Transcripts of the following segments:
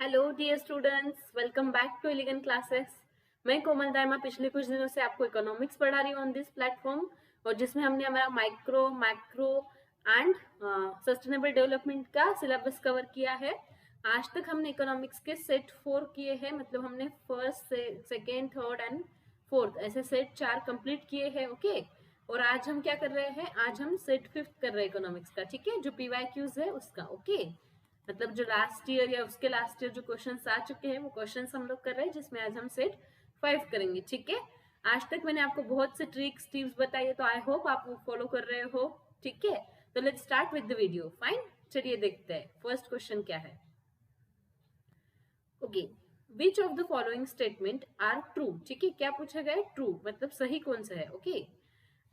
Hello dear students, welcome back to elegant classes. मैं कोमल दायमा पिछले कुछ दिनों से आपको इकोनॉमिक्स पढ़ा रही हूँ ऑन दिस प्लेटफॉर्म, और जिसमें हमने हमारा micro, macro and sustainable development का सिलेबस कवर किया है। आज तक हमने इकोनॉमिक्स के सेट 4 किए हैं, मतलब हमने first, second, third and fourth ऐसे सेट 4 कंप्लीट किए हैं। ओके, और आज हम क्या कर रहे हैं? आज हम सेट 5 कर रहे हैं इकोनॉमिक्स का, ठीक है, जो पीवाईक्यूज है उसका। ओके, मतलब जो लास्ट ईयर या उसके लास्ट ईयर जो क्वेश्चंस आ चुके हैं वो क्वेश्चंस हम लोग कर रहे हैं, जिसमें आज हम सेट 5 करेंगे। ठीक है, आज तक मैंने आपको बहुत से ट्रिक्स टिप्स बताई है, तो आई होप आप वो फॉलो कर रहे हो। ठीक है, तो let's start with the video. Fine, चलिए देखते हैं फर्स्ट क्वेश्चन क्या है। Okay, which of the following statement are true. ठीक है, क्या पूछा गया है? ट्रू, मतलब सही कौन सा है। Okay,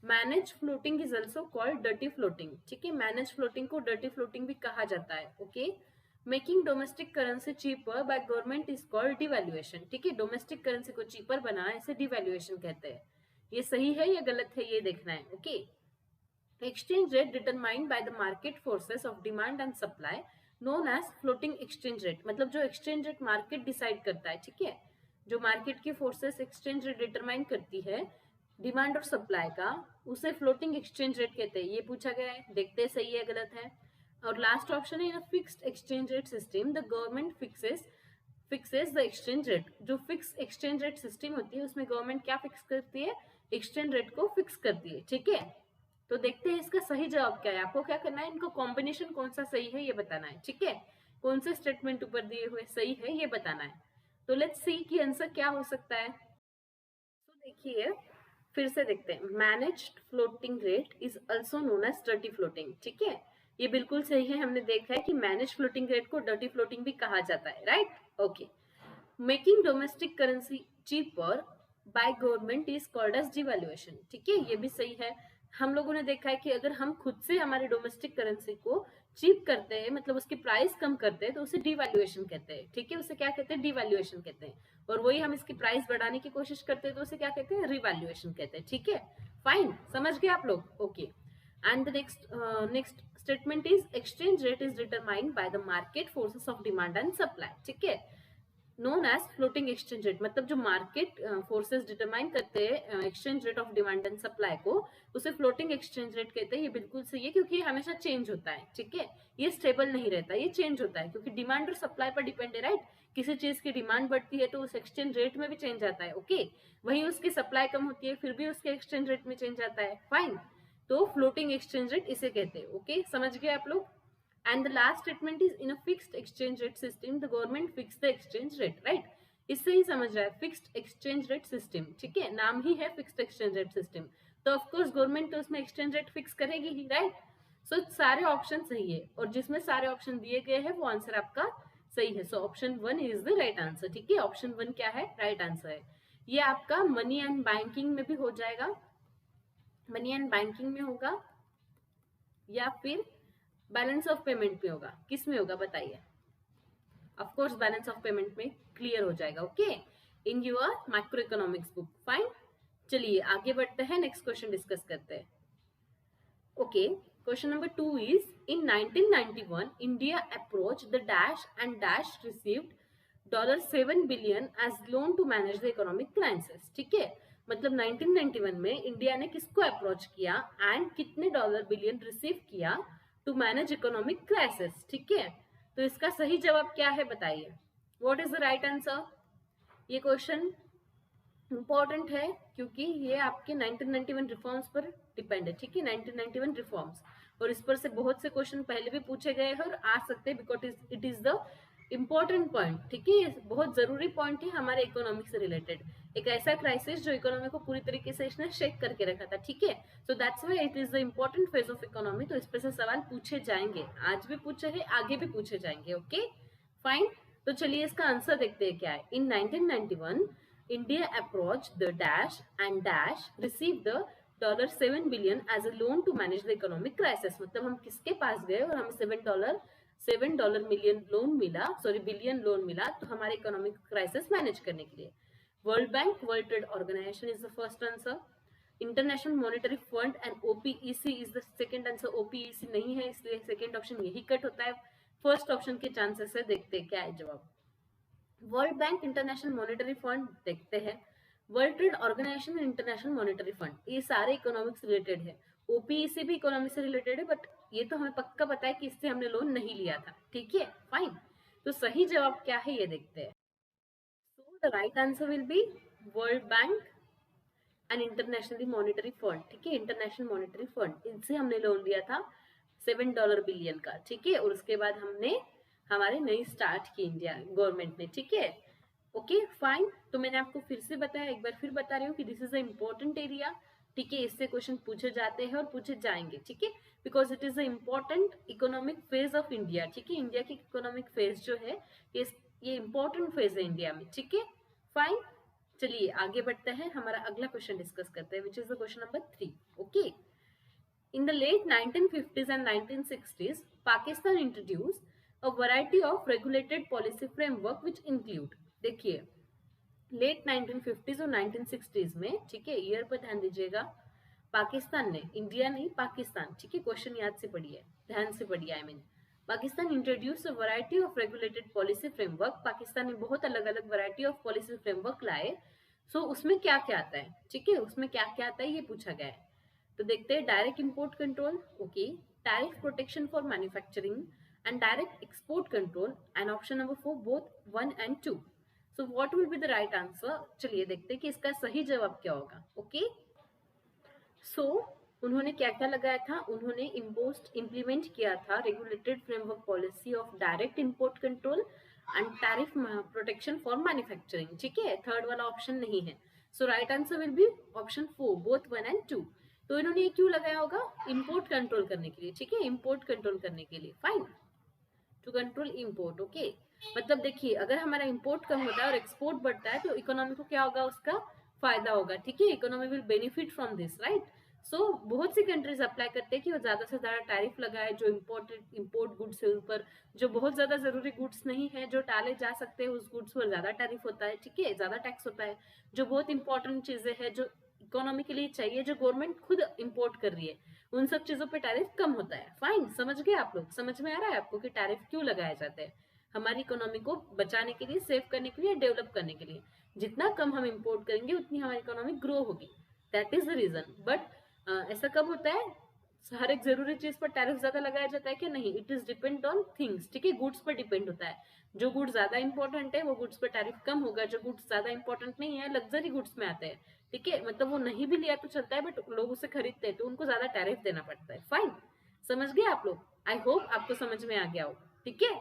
manage floating is also called dirty floating. ठीक है, मैनेज फ्लोटिंग को डर्टी फ्लोटिंग भी कहा जाता है। Okay, making domestic currency cheaper by government is called devaluation. ठीक है, डोमेस्टिक करेंसी को चीपर बनाना इसे डिवैल्यूएशन कहते हैं। ये सही है या गलत है, ये देखना है। Okay, exchange rate determined by the market forces of demand and supply known as floating exchange rate. मतलब जो एक्सचेंज रेट मार्केट डिसाइड करता है, ठीक है, जो मार्केट की फोर्सेस एक्सचेंज रेट डिटरमाइन करती है डिमांड और सप्लाई का, उसे फ्लोटिंग एक्सचेंज रेट कहते हैं। ये पूछा गया है, देखते हैं सही है गलत है। और लास्ट ऑप्शन है, in a fixed exchange rate system the government fixes the exchange rate. जो फिक्स एक्सचेंज रेट सिस्टम होती है उसमें गवर्नमेंट क्या फिक्स करती है? एक्सचेंज रेट को फिक्स करती है। ठीक है, तो देखते हैं इसका सही जवाब क्या है। आपको क्या करना है, इनको कॉम्बिनेशन कौन सा सही है ये बताना है। ठीक है, कौन से स्टेटमेंट ऊपर दिए हुए सही है ये बताना है। तो लेट्स सी कि आंसर क्या हो सकता है। तो देखिए, फिर से देखते हैं। Managed floating rate is also known as dirty floating. ठीक है, ये बिल्कुल सही है। हमने देखा है कि मैनेज फ्लोटिंग रेट को डर्टी फ्लोटिंग भी कहा जाता है, right. Okay, making domestic currency cheaper by government is called as devaluation. ठीक है, ये भी सही है। हम लोगों ने देखा है कि अगर हम खुद से हमारे डोमेस्टिक करेंसी को चीप करते हैं, मतलब उसकी प्राइस कम करते हैं, तो उसे डिवैल्यूएशन कहते हैं। ठीक है, उसे क्या कहते हैं? डिवैल्यूएशन कहते हैं। और वही हम इसकी प्राइस बढ़ाने की कोशिश करते हैं तो उसे क्या कहते हैं? रिवैल्यूएशन कहते हैं। ठीक है, फाइन, समझ गए आप लोग? Okay, and the next statement is exchange rate is determined by the market forces of demand and supply. ठीक है, known as floating exchange rate, मतलब जो मार्केट फोर्सेस डिटरमाइन करते हैं exchange rate of demand and supply को, उसे floating exchange rate कहते हैं। ये बिल्कुल सही है, क्योंकि ये हमेशा चेंज होता है। ठीक है, ये स्टेबल नहीं रहता, ये चेंज होता है, क्योंकि डिमांड और सप्लाई पर डिपेंड है, राइट। किसी चीज की डिमांड बढ़ती है तो उस एक्सचेंज रेट में भी चेंज आता है। ओके, वहीं उसकी सप्लाई कम होती है फिर भी उसके एक्सचेंज रेट में चेंज आता है। फाइन, तो फ्लोटिंग एक्सचेंज रेट इसे कहते हैं। ओके, समझ गए आप लोग? And the last statement is in a fixed exchange rate system the government fix the exchange rate, right। इससे ही समझ रहा है, फिक्स्ड एक्सचेंज रेट सिस्टम। ठीक है, नाम ही है फिक्स्ड एक्सचेंज रेट सिस्टम, तो ऑफ कोर्स गवर्नमेंट तो उसमें एक्सचेंज रेट फिक्स करेगी ही, राइट। सो सारे ऑप्शन सही है, और जिसमें सारे ऑप्शन दिए गए हैं वो आंसर आपका सही है। So option 1 is the right answer. ठीक है, ऑप्शन 1 क्या है? राइट आंसर है। ये आपका मनी एंड बैंकिंग में भी हो जाएगा, मनी एंड बैंकिंग में होगा, या फिर बैलेंस ऑफ पेमेंट में होगा। किस में होगा बताइए? Of course balance of payment में क्लियर हो जाएगा। Okay, in your macro economics book. Fine, चलिए आगे बढ़ते हैं, नेक्स्ट क्वेश्चन डिस्कस करते हैं। Okay, question number 2 is in 1991 India approach the dash and dash received $7 billion as loan to manage the economic crisis. ठीक है, मतलब 1991 में इंडिया ने किसको अप्रोच किया एंड कितने डॉलर बिलियन रिसीव किया टू मैनेज इकोनॉमिक क्राइसिस। ठीक है, तो इसका सही जवाब क्या है बताइए? What is the right answer? ये क्वेश्चन इंपॉर्टेंट है क्योंकि ये आपके 1991 रिफॉर्म्स पर डिपेंड है। ठीक है, 1991 रिफॉर्म्स, और इस पर से बहुत से क्वेश्चन पहले भी पूछे गए हैं और आ सकते हैं, because it is the important point. ठीक है, ये बहुत जरूरी पॉइंट है हमारे इकोनॉमिक से रिलेटेड, एक ऐसा क्राइसिस जो इकोनॉमी को पूरी तरीके से इसने शेक करके रखा था। ठीक है, so that's why it is the important phase of economy. तो इस पर से सवाल पूछे जाएंगे, आज भी पूछे हैं, आगे भी पूछे जाएंगे। ओके, फाइन, तो चलिए इसका आंसर देखते हैं क्या है। इन 1991 India approached the dash and dash received the $7 billion as a loan to manage the economic crisis। मतलब हम किसके पास गए और हमें $7 मिलियन लोन मिला, सॉरी बिलियन लोन मिला, तो हमारे इकोनॉमिक क्राइसिस मैनेज करने के लिए। World Bank, World Trade Organization is the first answer, International Monetary Fund and OPEC is the second answer. OPEC नहीं है इसलिए सेकंड ऑप्शन यही कट होता है, फर्स्ट ऑप्शन के चांसेस है। देखते हैं क्या है जवाब। World Bank, International Monetary Fund देखते हैं, World Trade Organization, International Monetary Fund, ये सारे इकोनॉमिक्स रिलेटेड है। ओपीई भी इकोनॉमिक्स से रिलेटेड है, बट ये तो हमें पक्का पता है कि इससे हमने लोन नहीं लिया था, ठीक है, फाइन। तो सही जवाब क्या है ये देखते हैं। So the right answer will B world bank and internationally monetary fund, ठीक है, इंटरनेशनल मॉनेटरी फंड, इनसे हमने लोन लिया था $7 बिलियन का, ठीक है, और उसके बाद हमने हमारे नई स्टार्ट की इंडिया गवर्नमेंट ने, ठीक है, ओके फाइन। तो मैंने आपको फिर से बताया, एक बार फिर बता रही हूँ कि this is a important area, ठीक है, इससे क्वेश्चन पूछे जाते हैं और पूछे जाएंगे, ठीक है, because it is a important economic phase of India, ठीक है, इंडिया की इकोनॉमिक फेज जो है ये इम्पोर्टेंट फेज है इंडिया में, ठीक है, फाइन। चलिए आगे बढ़ते हैं, हमारा अगला क्वेश्चन डिस्कस करते हैं, which is the question number 3, okay. In the late 1950s and 1960s, Pakistan introduced a variety of regulated policy framework which include, देखिए, लेट 1950s और 1960s में, ठीक है, ईयर पर ध्यान दीजिएगा, पाकिस्तान ने, इंडिया नहीं पाकिस्तान, ठीक है, क्वेश्चन याद से पढ़िए, ध्यान से पढ़िए, I mean Pakistan introduce a variety of regulated policy framework, Pakistan ने बहुत अलग अलग वैरायटी ऑफ पॉलिसी फ्रेमवर्क लाए। सो उसमें क्या क्या आता है, ठीक है, उसमें क्या क्या आता है ये पूछा गया है। तो देखते हैं, direct import control, okay, tariff protection for manufacturing and direct export control, and option number 4 both 1 and 2। So what will be the right answer, चलिए देखते हैं कि इसका सही जवाब क्या होगा, ओके। सो उन्होंने क्या क्या लगाया था, उन्होंने इम्प्लीमेंट किया था regulated framework policy of direct import control and tariff protection for manufacturing, ठीक है, थर्ड वाला ऑप्शन नहीं है। So right answer will be option 4 both 1 and 2। तो इन्होंने ये क्यों लगाया होगा, इंपोर्ट कंट्रोल करने के लिए, ठीक है, इंपोर्ट कंट्रोल करने के लिए, fine, to control import, okay. मतलब देखिए, अगर हमारा इंपोर्ट कम होता है और एक्सपोर्ट बढ़ता है तो इकोनॉमी को क्या होगा, उसका फायदा होगा, ठीक है, economy will benefit from this, right. So बहुत सी कंट्रीज अप्लाई करते हैं कि वो ज्यादा से ज्यादा टैरिफ लगाए जो इंपोर्ट गुड्स है ऊपर, जो बहुत ज्यादा जरूरी गुड्स नहीं है, जो टाले जा सकते हैं उस गुड्स पर ज्यादा टैरिफ होता है, ठीक है, ज्यादा टैक्स होता है। जो बहुत इंपॉर्टेंट चीजें हैं जो इकोनॉमी के लिए चाहिए, जो गवर्नमेंट खुद इंपोर्ट कर रही है, उन सब चीजों पे टैरिफ कम होता है, फाइन, समझ गए आप लोग, समझ में आ रहा है आपको कि टैरिफ क्यों लगाए जाते हैं, हमारी इकोनॉमी को बचाने के लिए, सेव करने के लिए, डेवलप करने के लिए। जितना कम हम इंपोर्ट करेंगे उतनी हमारी इकोनॉमी ग्रो होगी, that is the reason. But ऐसा कब होता है, हर एक जरूरी चीज पर टैरिफ ज्यादा लगाया जाता है कि नहीं, it is depend on things, ठीक है, गुड्स पर डिपेंड होता है। जो गुड्स ज्यादा इंपॉर्टेंट है वो गुड्स पर टैरिफ कम होगा, जो गुड्स ज्यादा इंपॉर्टेंट नहीं है, लग्जरी गुड्स में आते हैं, ठीक है, मतलब वो नहीं भी लिया तो चलता है बट लोग उसे खरीदते हैं तो उनको ज्यादा टैरिफ देना पड़ता है, फाइन, समझ गए आप लोग, आई होप आपको समझ में आ गया हो, ठीक है।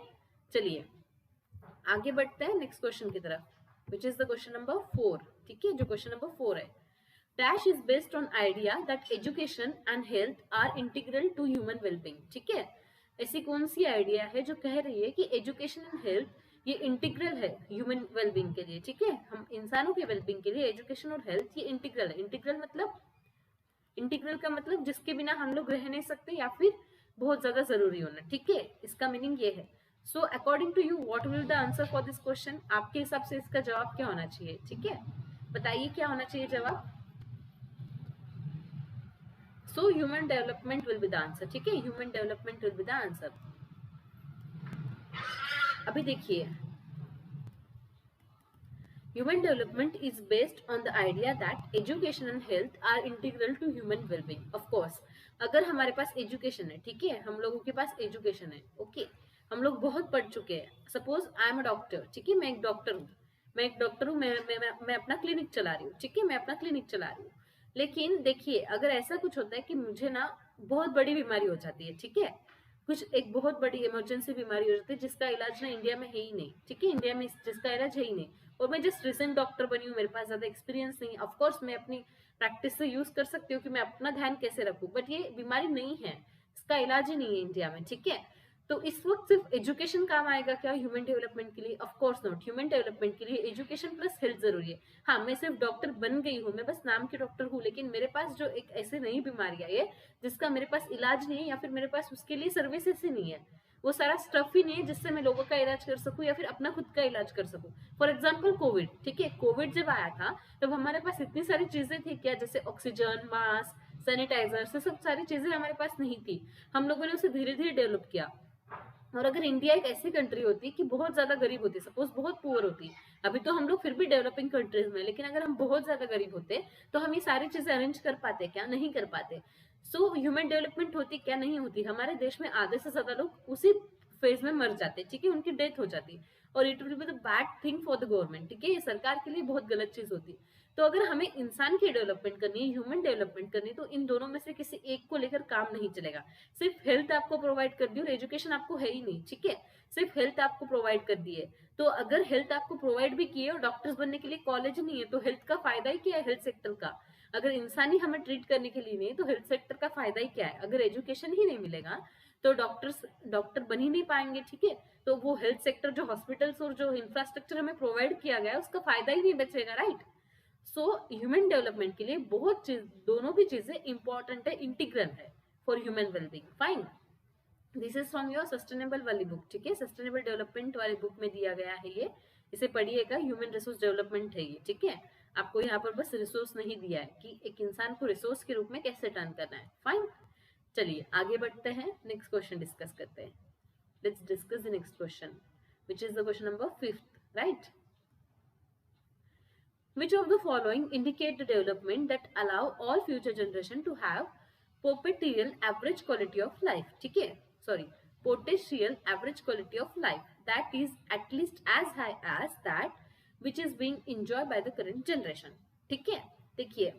चलिए आगे बढ़ते हैं नेक्स्ट क्वेश्चन की तरफ, which is the question number 4, ठीक है, जो क्वेश्चन नंबर 4 है, dash is based on idea that education and health are integral to human wellbeing, ठीक है, ऐसी कौन सी आइडिया है जो कह रही है कि एजुकेशन एंड हेल्थ ये इंटीग्रल है ह्यूमन वेलबींग के लिए, ठीक है, हम इंसानों के वेलबींग के लिए एजुकेशन और हेल्थ ये इंटीग्रल है। इंटीग्रल मतलब, इंटीग्रल का मतलब जिसके बिना हम लोग रह नहीं सकते या फिर बहुत ज्यादा जरूरी होना, ठीक है, इसका मीनिंग ये है। So according to you what will the answer for this question, आपके हिसाब से इसका जवाब क्या होना चाहिए, ठीक है, बताइए क्या होना चाहिए जवाब। So human development will be the answer, ठीक है, human development will be the answer. अभी देखिए, human development is based on the idea that education and health are integral to human well-being, of course। अगर हमारे पास education है, ठीक है, हम लोगों के पास एजुकेशन है, ओके, हम लोग बहुत पढ़ चुके हैं, suppose I am a doctor, ठीक है, मैं एक डॉक्टर हूँ, मैं अपना क्लिनिक चला रही हूँ, ठीक है, मैं अपना क्लिनिक चला रही हूँ। लेकिन देखिए, अगर ऐसा कुछ होता है कि मुझे ना बहुत बड़ी बीमारी हो जाती है, ठीक है, कुछ एक बहुत बड़ी इमरजेंसी बीमारी हो जाती है जिसका इलाज ना इंडिया में है ही नहीं, ठीक है, इंडिया में जिसका इलाज है ही नहीं, और मैं जस्ट रिसेंट डॉक्टर बनी हूँ, मेरे पास ज्यादा एक्सपीरियंस नहीं, ऑफ कोर्स मैं अपनी प्रैक्टिस से यूज कर सकती हूँ कि मैं अपना ध्यान कैसे रखूँ, बट ये बीमारी नहीं है, इसका इलाज ही नहीं है इंडिया में, ठीक है। तो इस वक्त सिर्फ एजुकेशन काम आएगा क्या ह्यूमन डेवलपमेंट के लिए, of course not, human development के लिए एजुकेशन प्लस हेल्थ जरूरी है। हाँ, मैं सिर्फ डॉक्टर बन गई हूँ, मैं बस नाम की डॉक्टर हूँ, लेकिन मेरे पास जो एक ऐसे नई बीमारी आई है जिसका मेरे पास इलाज नहीं है या फिर मेरे पास उसके लिए सर्विसेज ही नहीं है, वो सारा स्टफ ही नहीं है जिससे मैं लोगों का इलाज कर सकूं या फिर अपना खुद का इलाज कर सकूं। फॉर एग्जाम्पल कोविड, ठीक है, कोविड जब आया था तब हमारे पास इतनी सारी चीजें थी क्या, जैसे ऑक्सीजन, मास्क, सैनिटाइजर, से सब सारी चीजें हमारे पास नहीं थी, हम लोगों ने उसे धीरे धीरे डेवलप किया, और अगर इंडिया एक ऐसी कंट्री होती कि बहुत ज्यादा गरीब होती, सपोज बहुत पुअर होती, अभी तो हम लोग फिर भी डेवलपिंग कंट्रीज में, लेकिन अगर हम बहुत ज्यादा गरीब होते तो हम ये सारी चीजें अरेंज कर पाते क्या? नहीं कर पाते। सो ह्यूमन डेवलपमेंट होती क्या? नहीं होती। हमारे देश में आधे से ज्यादा लोग उसी फेज में मर जाते, ठीक है, उनकी डेथ हो जाती, और it will be the bad thing for the government, ठीक है, ये सरकार के लिए बहुत गलत चीज होती। तो अगर हमें इंसान की डेवलपमेंट करनी है, ह्यूमन डेवलपमेंट करनी है, तो इन दोनों में से किसी एक को लेकर काम नहीं चलेगा। सिर्फ हेल्थ आपको प्रोवाइड कर दी और एजुकेशन आपको है ही नहीं, ठीक है, सिर्फ हेल्थ आपको प्रोवाइड कर दी है, तो अगर हेल्थ आपको प्रोवाइड भी किए और डॉक्टर्स बनने के लिए कॉलेज नहीं है, तो हेल्थ का फायदा ही क्या है हेल्थ सेक्टर का? अगर इंसान ही हमें ट्रीट करने के लिए नहीं, तो हेल्थ सेक्टर का फायदा ही क्या है? अगर एजुकेशन ही नहीं मिलेगा तो डॉक्टर बन ही नहीं पाएंगे, ठीक है, तो वो हेल्थ सेक्टर, जो हॉस्पिटल्स और जो इंफ्रास्ट्रक्चर हमें प्रोवाइड किया गया है, उसका फायदा ही नहीं बचेगा, राइट? सो ह्यूमन डेवलपमेंट के लिए बहुत चीज, दोनों भी चीजें इंपॉर्टेंट है, इंटीग्रल है for human wellbeing. Fine, this is from your sustainable वाली बुक, ठीक है, सस्टेनेबल डेवलपमेंट वाली बुक में दिया गया है ये, इसे पढ़िएगा। ह्यूमन रिसोर्स डेवलपमेंट है ये, ठीक है। आपको यहाँ पर बस रिसोर्स नहीं दिया है कि एक इंसान को रिसोर्स के रूप में कैसे टर्न करना है। फाइन, चलिए आगे बढ़ते हैं, नेक्स्ट क्वेश्चन डिस्कस करते हैं। Let's discuss the next question, which is the question number 5th, right? Which of the following indicate the development that allow all future generation to have perpetual average quality of life, ठीक है, sorry, potential average quality of life that is at least as high as that which is being enjoyed by the current generation, ठीक है। देखिए,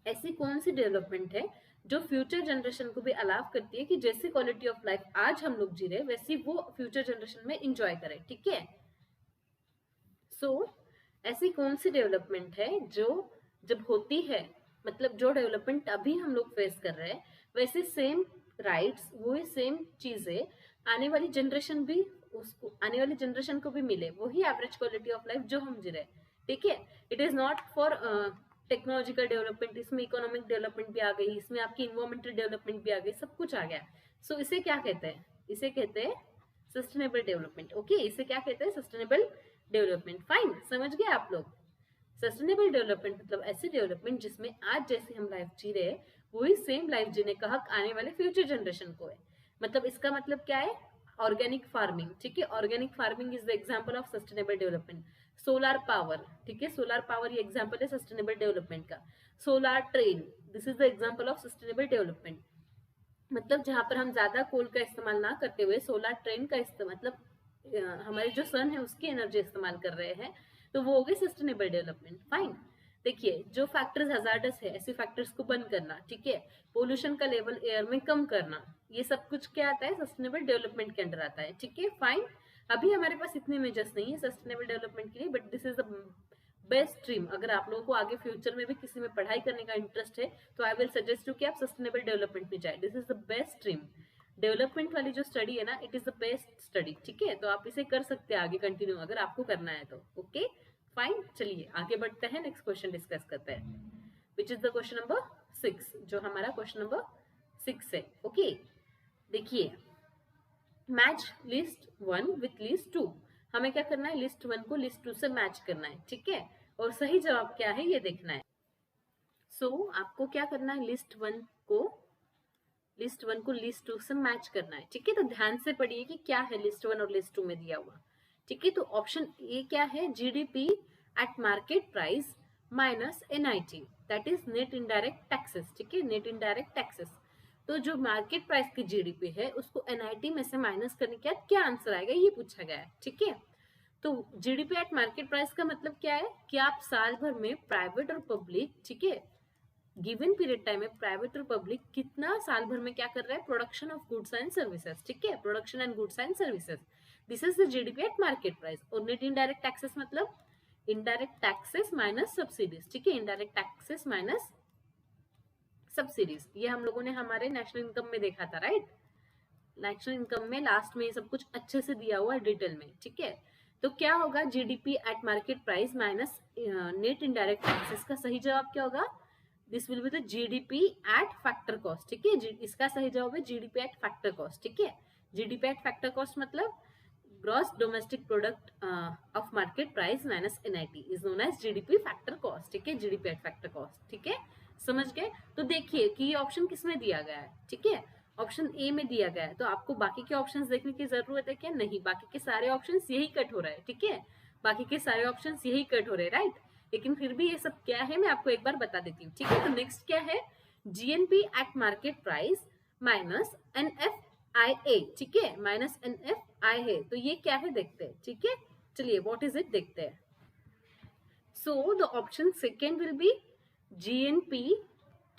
ऐसी कौन सी development है जो future generation को भी अलाव करती है कि जैसी क्वालिटी ऑफ लाइफ आज हम लोग जी रहे वैसी वो फ्यूचर जनरेशन में इंजॉय करें, ठीक है। सो ऐसी कौन सी डेवलपमेंट है जो जब होती है, मतलब जो डेवलपमेंट अभी हम लोग फेस कर रहे हैं, वैसे सेम राइट्स, वही सेम चीजें आने वाली जनरेशन भी, उसको आने वाली जनरेशन को भी मिले, वही एवरेज क्वालिटी ऑफ लाइफ जो हम जी रहे, ठीक है। It is not for technological development, इसमें इकोनॉमिक डेवलपमेंट भी आ गई, इसमें आपकी इन्वायरमेंटल डेवलपमेंट भी आ गई, सब कुछ आ गया। सो इसे क्या कहते हैं? इसे कहते हैं सस्टेनेबल डेवलपमेंट, ओके, इसे क्या कहते हैं? Sustainable development. फाइन, समझ गए आप लोग? सस्टेनेबल डेवलपमेंट मतलब ऐसी डेवलपमेंट जिसमें आज जैसे हम लाइफ जी रहे हैं वही सेम लाइफ जीने का हक आने वाले फ्यूचर जनरेशन को है। मतलब इसका मतलब क्या है? ऑर्गेनिक फार्मिंग, ठीक है, organic farming is the example of sustainable development. Solar power, ठीक है, सोलर पावर ये एग्जांपल है सस्टेनेबल डेवलपमेंट का। Solar train, this is the example of sustainable development. मतलब जहां पर हम ज्यादा कोल का इस्तेमाल ना करते हुए सोलर ट्रेन का इस्तेमाल, मतलब हमारी जो सन है उसकी एनर्जी इस्तेमाल कर रहे हैं, तो वो हो गई सस्टेनेबल डेवलपमेंट। फाइन, देखिए, जो फैक्टर्स हजार्डस है ऐसे फैक्टर्स को बंद करना, ठीक है, पोल्यूशन का लेवल एयर में कम करना, ये सब कुछ क्या आता है? सस्टेनेबल डेवलपमेंट के अंडर आता है, ठीक है। फाइन, अभी हमारे पास इतने मेजर्स नहीं है सस्टेनेबल डेवलपमेंट के लिए, but this is the best stream. अगर आप लोगों को आगे फ्यूचर में भी किसी में पढ़ाई करने का इंटरेस्ट है तो आई विल सजेस्ट यू कि आप सस्टेनेबल डेवलपमेंट में जाए। This is the best stream. Development वाली जो स्टडी है ना, it is the best study, ठीक है, तो आप इसे कर सकते हैं आगे कंटिन्यू अगर आपको करना है तो, ओके। फाइन, चलिए आगे बढ़ते हैं, नेक्स्ट क्वेश्चन डिस्कस करते हैं, which is the question number 6, जो हमारा क्वेश्चन नंबर 6 है, ओके। देखिए, मैच लिस्ट 1 विथ लिस्ट 2, हमें क्या करना है? लिस्ट 1 को लिस्ट 2 से मैच करना है, ठीक है, और सही जवाब क्या है ये देखना है। सो आपको क्या करना है? लिस्ट 1 को लिस्ट 2 से मैच करना है, ठीक है। तो ध्यान से पढ़िए कि क्या है लिस्ट 1 और लिस्ट 2 में दिया हुआ, ठीक है। तो ऑप्शन ए क्या है? GDP eight market price minus NIT, that is net indirect taxes, ठीक है, नेट इनडायरेक्ट टैक्सेस। तो जो मार्केट प्राइस की जीडीपी है उसको एनआईटी में से माइनस करने के बाद क्या आंसर आएगा ये पूछा गया है, ठीक है। तो जीडीपी एट मार्केट प्राइस का मतलब क्या है कि आप साल भर में प्राइवेट और पब्लिक, ठीक है, गिवन पीरियड टाइम में प्राइवेट और पब्लिक कितना साल भर में क्या कर रहा है? Production of goods and services, ठीक है, production and goods and services, this is the GDP at market price. और नेट इनडायरेक्ट टैक्सेस मतलब इनडायरेक्ट टैक्सेस माइनस सब्सिडीज, ठीक है, इनडायरेक्ट टैक्सेस माइनस सब्सिडीज, ये हम लोगों ने हमारे नेशनल इनकम में देखा था, राइट। नेशनल इनकम में लास्ट में ये सब कुछ अच्छे से दिया हुआ है डिटेल में, ठीक है। तो क्या होगा? GDP at market price minus net indirect taxes का सही जवाब क्या होगा? This will be the GDP at factor cost, ठीक है, इसका सही जवाब है जीडीपी एट फैक्टर कॉस्ट, ठीक है। जीडीपी एट फैक्टर कॉस्ट मतलब gross domestic product of market price minus NIT is known as GDP factor cost, ठीक है, जीडीपी एट फैक्टर कॉस्ट, ठीक है, समझ गए। तो देखिए कि ये ऑप्शन किसमें दिया गया है, ठीक है, ऑप्शन ए में दिया गया है, तो आपको बाकी के ऑप्शंस देखने की जरूरत है क्या? नहीं, बाकी के सारे ऑप्शंस यही कट हो रहा है, ठीक है, बाकी के सारे ऑप्शंस यही कट हो रहे हैं, राइट। लेकिन फिर भी ये सब क्या है मैं आपको एक बार बता देती हूँ, ठीक है। तो नेक्स्ट क्या है, GNP eight market price minus NFIA, ठीक है, माइनस NFIA, तो ये क्या है देखते हैं, ठीक है। चलिए व्हाट इज इट देखते हैं। So the option second will be GNP,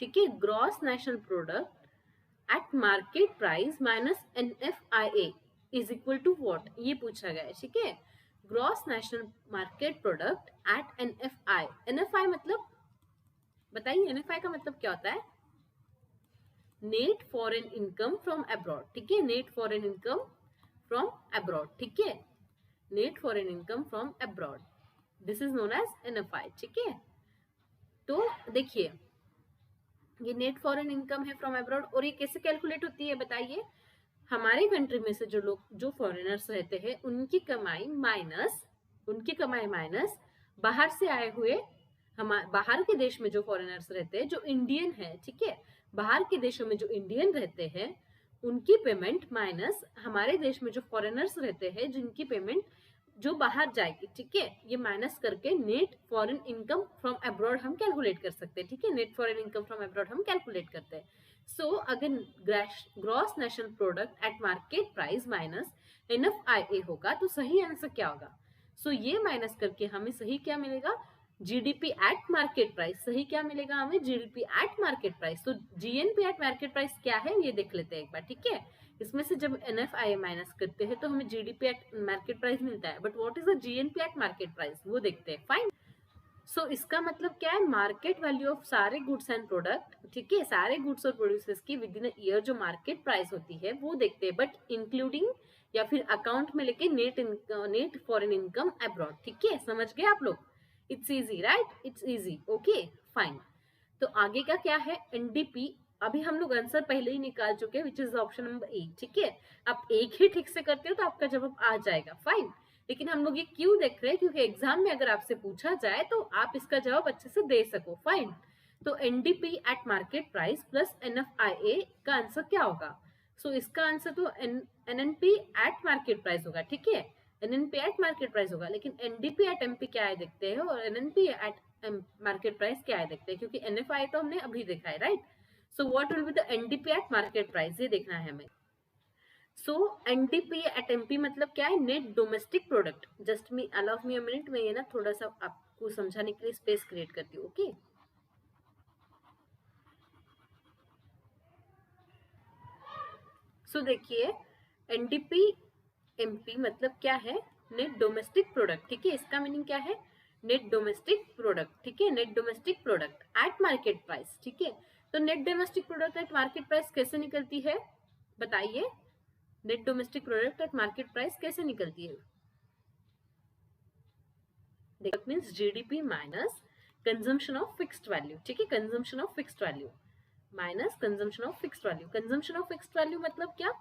ठीक है, gross national product at market price minus NFIA is equal to what, ये पूछा गया है, ठीक है। Gross national market product at NFI, NFI मतलब बताइए, NFI का मतलब क्या होता है? Net foreign income from abroad, ठीक है, net foreign income from abroad, ठीक है, net foreign income from abroad, this is known as NFI, ठीक है। तो देखिए ये नेट फॉरेन इनकम है फ्रॉम अब्रॉड, और ये कैसे कैलकुलेट होती है बताइए। हमारे कंट्री में से जो लोग, जो फॉरेनर्स रहते हैं, उनकी कमाई माइनस बाहर से आए हुए, बाहर के देश में जो फॉरेनर्स रहते हैं, जो इंडियन है, ठीक है, बाहर के देशों में जो इंडियन रहते हैं उनकी पेमेंट माइनस हमारे देश में जो फॉरेनर्स रहते हैं जिनकी पेमेंट जो बाहर जाएगी, ठीक है, ये माइनस करके net foreign income from abroad हम कैलकुलेट कर सकते हैं, ठीक है, net foreign income from abroad हम कैलकुलेट करते हैं। सो अगर gross national product at market price minus NFIA होगा तो सही आंसर क्या होगा? सो ये माइनस करके हमें सही क्या मिलेगा? GDP एट मार्केट प्राइस, सही क्या मिलेगा हमें? GDP eight market price. तो GNP एट मार्केट प्राइस क्या है ये देख लेते हैं एक बार, ठीक है। इसमें से जब NFIA माइनस करते हैं तो हमें GDP एट मार्केट प्राइस मिलता है, but what is the GNP eight market price वो देखते हैं, फाइन। सो इसका मतलब क्या है? मार्केट वैल्यू ऑफ सारे गुड्स एंड प्रोडक्ट, ठीक है, सारे गुड्स और प्रोड्यूसेस की विद इन अ ईयर जो मार्केट प्राइस होती है वो देखते हैं, बट इंक्लूडिंग या फिर अकाउंट में लेके नेट फॉरेन इनकम अब्रॉड, ठीक है, समझ गए आप लोग? It's easy, right, it's easy, okay, fine. तो आगे का क्या है? NDP, अभी हम लोग आंसर पहले ही निकाल चुके हैं, which is option number A, ठीक है। आप एक ही ठीक से करते हो तो आपका जवाब आ जाएगा, फाइन। लेकिन हम लोग ये क्यों देख रहे हैं? क्योंकि एग्जाम में अगर आपसे पूछा जाए तो आप इसका जवाब अच्छे से दे सको, फाइन। तो NDP eight market price plus NFIA का आंसर क्या होगा? सो इसका आंसर तो NNP एट मार्केट प्राइस होगा, ठीक है, NNP एट मार्केट प्राइस होगा। लेकिन NDP एट MP क्या है देखते हैं, और NNP एट मार्केट प्राइस क्या है देखते हैं, क्योंकि NFI तो हमने अभी देखा है, right. So what will be the NDP eight market price, ये देखना है हमें। सो NDP एट MP मतलब क्या है? Net domestic product. Just me allow me a minute, मैं ये ना थोड़ा सा आपको समझाने के लिए स्पेस क्रिएट करती हूँ, ओके। सो देखिए NDP MP मतलब क्या है? नेट डोमेस्टिक प्रोडक्ट, ठीक है, इसका मीनिंग क्या है? नेट डोमेस्टिक प्रोडक्ट, ठीक है, net domestic product at market price, ठीक है। तो net domestic product at market price कैसे निकलती है बताइए? Net domestic product at market price कैसे निकलती है? That means GDP minus consumption of fixed value, ठीक है, consumption of fixed value minus consumption of fixed value. Consumption of fixed value मतलब क्या?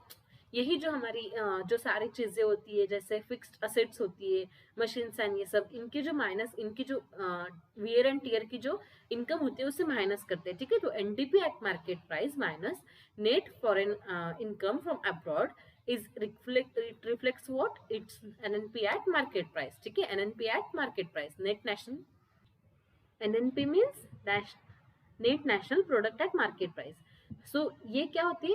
यही जो हमारी जो सारी चीजें होती है, जैसे फिक्स्ड असेट्स होती है, मशीन्स एंड ये सब, इनकी जो माइनस, इनकी जो वियर एंड टीयर की जो इनकम होती है उसे माइनस करते हैं, ठीक है। तो NDP eight market price minus net foreign income from abroad is reflects what? It's NNP at market price, ठीक है, NNP at market price, net national, NNP means net national product at market price. So ये क्या होती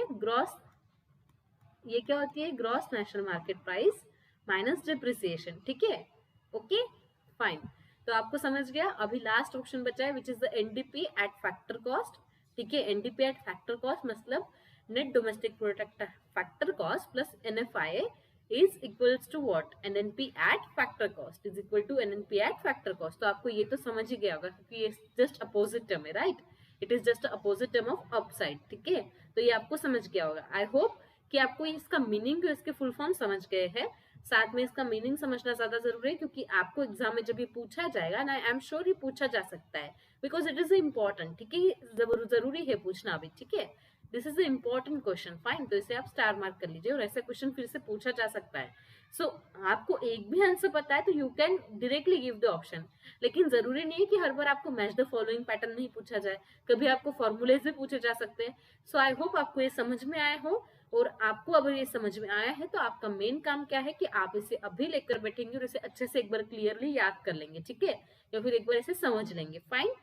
है? Gross national market price minus depreciation, ठीक है, okay, fine. तो आपको समझ गया। अभी लास्ट ऑप्शन बचा है विच is the NDP eight factor cost, ठीक है, NDP एट फैक्टर कॉस्ट मतलब net domestic product factor cost plus NFIA is equals to what? NNP at factor cost is equal to NNP at factor cost। तो आपको ये तो समझ ही गया होगा क्योंकि ये जस्ट अपोजिट टर्म है, right, it is just opposite term of upside, ठीक है। तो ये आपको समझ गया होगा। आई होप कि आपको इसका मीनिंग, इसके फुल फॉर्म समझ गए हैं। साथ में इसका मीनिंग समझना ज्यादा जरूरी है क्योंकि आपको एग्जाम में जब ये पूछा जाएगा ना, आई एम श्योर ये पूछा जा सकता है, बिकॉज इट इज इम्पोर्टेंट, ठीक है, जरूरी है पूछना भी, ठीक है, this is the important question, fine. तो इसे आप स्टार मार्क कर लीजिए, और ऐसा क्वेश्चन फिर से पूछा जा सकता है। सो आपको एक भी आंसर पता है तो you can directly give the option, लेकिन जरूरी नहीं है कि हर बार आपको मैच द फॉलोइंग पैटर्न नहीं पूछा जाए, कभी आपको फॉर्मूलेज भी पूछे जा सकते हैं। सो आई होप आपको ये समझ में आया हो, और आपको अगर ये समझ में आया है तो आपका मेन काम क्या है कि आप इसे अभी लेकर बैठेंगे और इसे अच्छे से एक बार क्लियरली याद कर लेंगे, ठीक है, या फिर एक बार इसे समझ लेंगे। फाइन,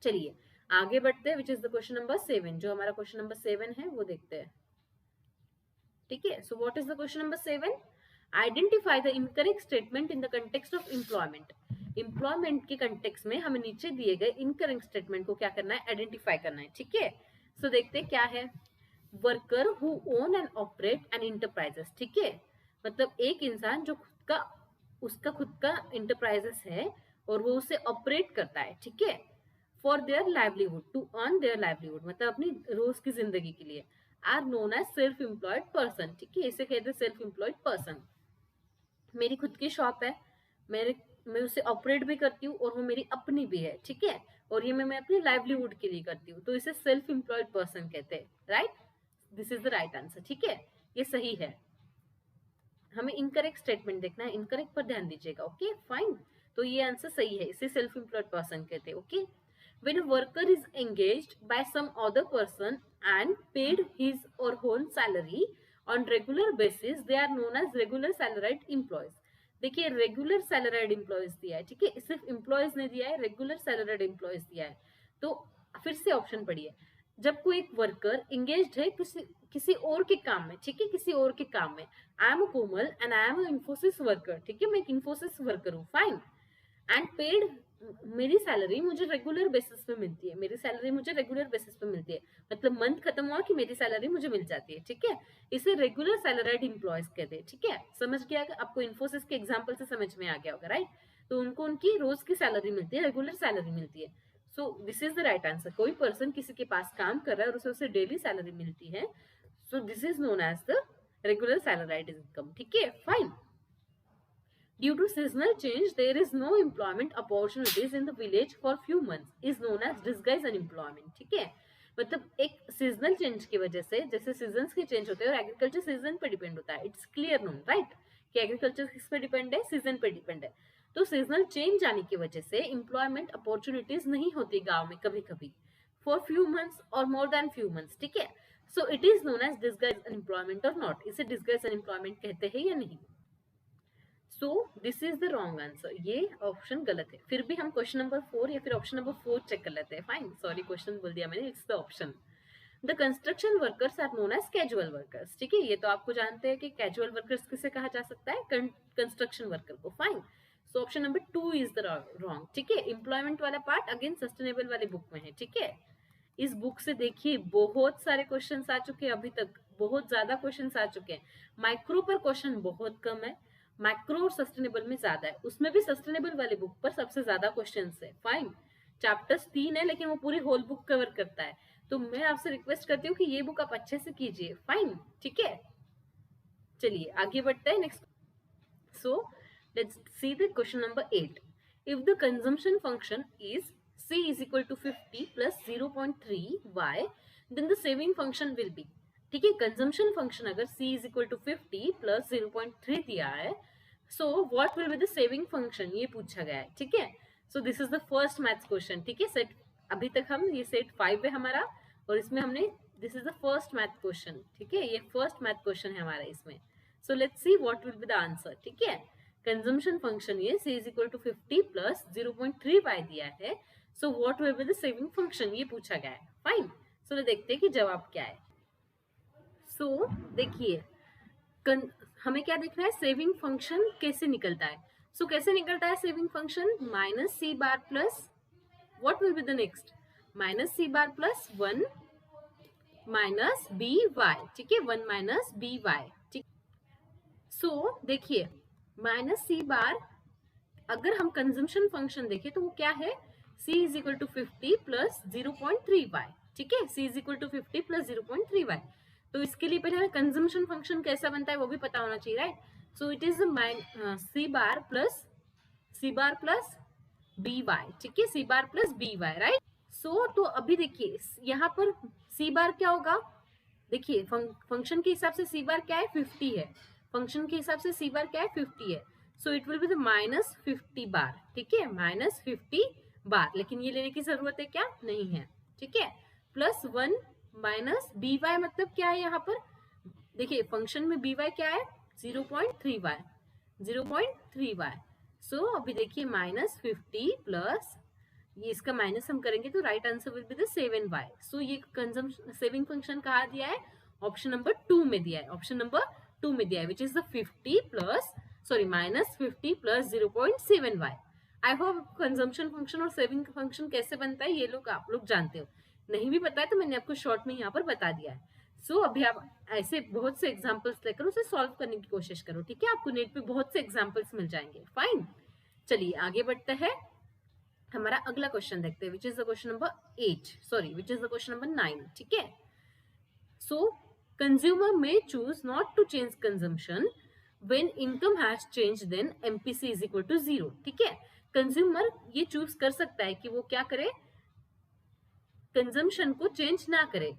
चलिए आगे बढ़ते हैं, which is the question number 7। जो हमारा क्वेश्चन नंबर 7 है वो देखते हैं, ठीक है। So what is the question number 7? Identify the incorrect statement in the context of employment. Employment के कंटेक्स्ट में हमें नीचे दिए गए इनकरेक्ट स्टेटमेंट को क्या करना है, आइडेंटिफाई करना है, ठीक है। सो देखते हैं क्या है। Worker who own and operate an enterprises, ठीक है, मतलब एक इंसान जो उसका खुद का इंटरप्राइजेस है और वो उसे ऑपरेट करता है, ठीक है, for their livelihood, to earn their livelihood, मतलब अपनी रोज की जिंदगी के लिए, are known as self employed person, ठीक है, इसे कहते हैं सेल्फ एम्प्लॉयड पर्सन। मेरी खुद की शॉप है, मैं उसे ऑपरेट भी करती हूँ और वो मेरी अपनी भी है, ठीक है, और ये मैं अपनी लाइवलीहुड के लिए करती हूँ, तो इसे सेल्फ एम्प्लॉयड पर्सन कहते हैं, right. This is the right answer, ठीक है, ये सही है। हमें इनकरेक्ट स्टेटमेंट देखना है, इनकरेक्ट पर ध्यान दीजिएगा, ओके फाइन। तो ये आंसर सही है, इसे सेल्फ एम्प्लॉयड पर्सन कहते हैं, okay. When a worker is engaged by some other person and paid his or her salary on regular basis, they are known as regular salaried employees. देखिए regular salaried employees दिया है, ठीक है, सिर्फ employees ने दिया है, रेगुलर सैलरीड एम्प्लॉयज दिया है। तो फिर से ऑप्शन पढ़िए, जब कोई एक वर्कर एंगेज्ड है किसी और के काम में, ठीक है, किसी और के काम में, I am a Komal and I am a Infosys worker, ठीक है, मैं एक इन्फोसिस वर्कर हूँ, फाइन, एंड पेड, मेरी सैलरी मुझे रेगुलर बेसिस पे मिलती है, मेरी सैलरी मुझे रेगुलर बेसिस पे मिलती है, मतलब मंथ खत्म हुआ कि मेरी सैलरी मुझे मिल जाती है, ठीक है, इसे रेगुलर सैलरीड एम्प्लॉयज कहते हैं, ठीक है। समझ गया, आपको इन्फोसिस के एग्जांपल से समझ में आ गया होगा, राइट। तो उनको उनकी रोज की सैलरी मिलती है, रेगुलर सैलरी मिलती है। So this is the right answer. कोई पर्सन किसी के पास काम कर रहा है और उसे डेली सैलरी मिलती है, so this is known as the regular salaried income, ठीक है, fine. Due to seasonal change, there is no employment opportunities in the village for few months, is known as disguised unemployment, ठीक है, मतलब एक seasonal change की वजह से, जैसे सीजन्स के चेंज होते हैं और एग्रीकल्चर सीजन पे डिपेंड होता है, इट्स क्लियर नोन, राइट, कि एग्रीकल्चर किस पे डिपेंड है, सीजन पे डिपेंड है। तो सीजनल चेंज आने की वजह से एम्प्लॉयमेंट अपॉर्चुनिटीज नहीं होती गांव में कभी कभी, फॉर फ्यू मंथ्स और मोर देन फ्यू मंथ्स, ठीक है। So it is known as disguise unemployment और नॉट, इसे डिस्गाइज अनएम्प्लॉयमेंट कहते हैं या नहीं। So this is the wrong answer, ये ऑप्शन गलत है। फिर भी हम क्वेश्चन नंबर 4 या फिर ऑप्शन नंबर 4 चेक कर लेते हैं, फाइन, सॉरी क्वेश्चन बोल दिया मैंने, it's the option. The construction workers are known as casual workers, ठीक है, ये तो आपको जानते हैं कि कैजुअल वर्कर्स किसे कहा जा सकता है, कंस्ट्रक्शन वर्कर को, fine. So option number 2 is the wrong, ठीक है। एम्प्लॉयमेंट वाला पार्ट अगेन सस्टेनेबल वाले बुक में है, ठीक है। इस बुक से देखिए बहुत सारे क्वेश्चंस आ चुके हैं, अभी तक बहुत ज्यादा क्वेश्चंस आ चुके हैं। माइक्रो पर क्वेश्चन बहुत कम है, मैक्रो और सस्टेनेबल में ज्यादा है, उसमें भी सस्टेनेबल वाले बुक पर सबसे ज्यादा क्वेश्चंस है, फाइन। चैप्टर्स 3 है लेकिन वो पूरी होल बुक कवर करता है, तो मैं आपसे रिक्वेस्ट करती हूँ कि ये बुक आप अच्छे से कीजिए, फाइन, ठीक है। चलिए आगे बढ़ते हैं next. So let's see the question number 8। If the consumption function is c is equal to 50 plus 0.3y, then the saving function will be, ठीक है, कंजम्पशन फंक्शन अगर c is equal to 50 plus 0.3 दिया है, so what will be the saving function, ये पूछा गया है, ठीक है। So this is the first maths question, ठीक है, सेट अभी तक हम ये सेट 5 है हमारा, और इसमें हमने this is the first math question, ठीक है, ये फर्स्ट मैथ क्वेश्चन है हमारा इसमें। So let's see what will be the answer, ठीक है। कंजम्पशन फंक्शन ये c is equal to 50 plus 0.3y दिया है, so what will be the saving function, ये पूछा गया है, फाइन। सो देखते हैं कि जवाब क्या है। सो देखिए हमें क्या देखना है, सेविंग फंक्शन कैसे निकलता है। सो कैसे निकलता है saving function, minus C bar plus what will be the next, minus C bar plus 1 minus B Y, ठीक है, 1 माइनस बी वाई, ठीक। सो देखिए माइनस सी बार, अगर हम कंजम्पशन फंक्शन देखें तो वो क्या है, c is equal to 50 plus 0.3y, ठीक है, c is equal to 50 plus 0.3y। तो इसके लिए पहले हमें कंजम्पशन फंक्शन कैसा बनता है वो भी पता होना चाहिए, right. So it is C bar plus B Y, ठीक है, C bar plus B Y, right. So तो अभी देखिए यहाँ पर सी बार क्या होगा, देखिए फंक्शन के हिसाब से सी बार क्या है, 50 है, फंक्शन के हिसाब से सी बार क्या है 50 है, so it will be the -50 बार, ठीक है, -50 बार, लेकिन ये लेने की जरूरत है क्या, नहीं है, ठीक है। +1 माइनस बी वाई मतलब क्या है यहाँ पर, देखिए फंक्शन में बी वाई क्या है 0.3y, 0.3y, सो अभी देखिए -50 प्लस ये इसका माइनस हम करेंगे तो right answer will be the 7y। सो ये कंजम्पशन सेविंग फंक्शन कहाँ दिया है, ऑप्शन नंबर 2 में दिया है, ऑप्शन नंबर 2 में दिया है, विच is the 50 plus sorry -50 plus 0.7y। I hope consumption function और सेविंग फंक्शन कैसे बनता है ये लोग आप लोग जानते हो, नहीं भी पता है तो मैंने आपको शॉर्ट में यहाँ पर बता दिया है। सो अभी आप ऐसे बहुत से एग्जाम्पल्स लेकर उसे सॉल्व करने की कोशिश करो, ठीक है, आपको नेट पे बहुत से एग्जाम्पल्स मिल जाएंगे। फाइन, चलिए आगे बढ़ते हैं, हमारा अगला क्वेश्चन देखते हैं, which is the question number 8, sorry which is the question number 9, ठीक है। So consumer may choose not to change consumption when income has change, then MPC is equal to 0, ठीक है। कंज्यूमर ये चूज कर सकता है कि वो क्या करे, कंजम्पशन को चेंज ना करे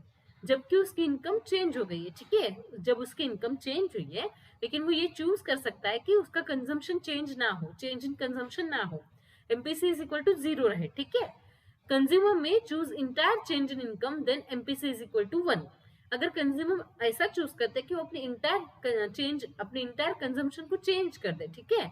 जबकि उसकी इनकम चेंज हो गई है, ठीक है, जब उसकी इनकम चेंज हुई है, लेकिन वो ये चूज कर सकता है कि उसका कंजम्पशन चेंज ना हो, चेंज इन कंजम्पशन ना हो, एमपीसी इज इक्वल टू 0 रहे, ठीक है। Consumer may choose entire change in income, then MPC is equal to 1। अगर कंज्यूमर ऐसा चूज करते हैं कि वो अपनी इंटायर चेंज, अपने इंटायर कंजम्पशन को चेंज कर दे, ठीक है,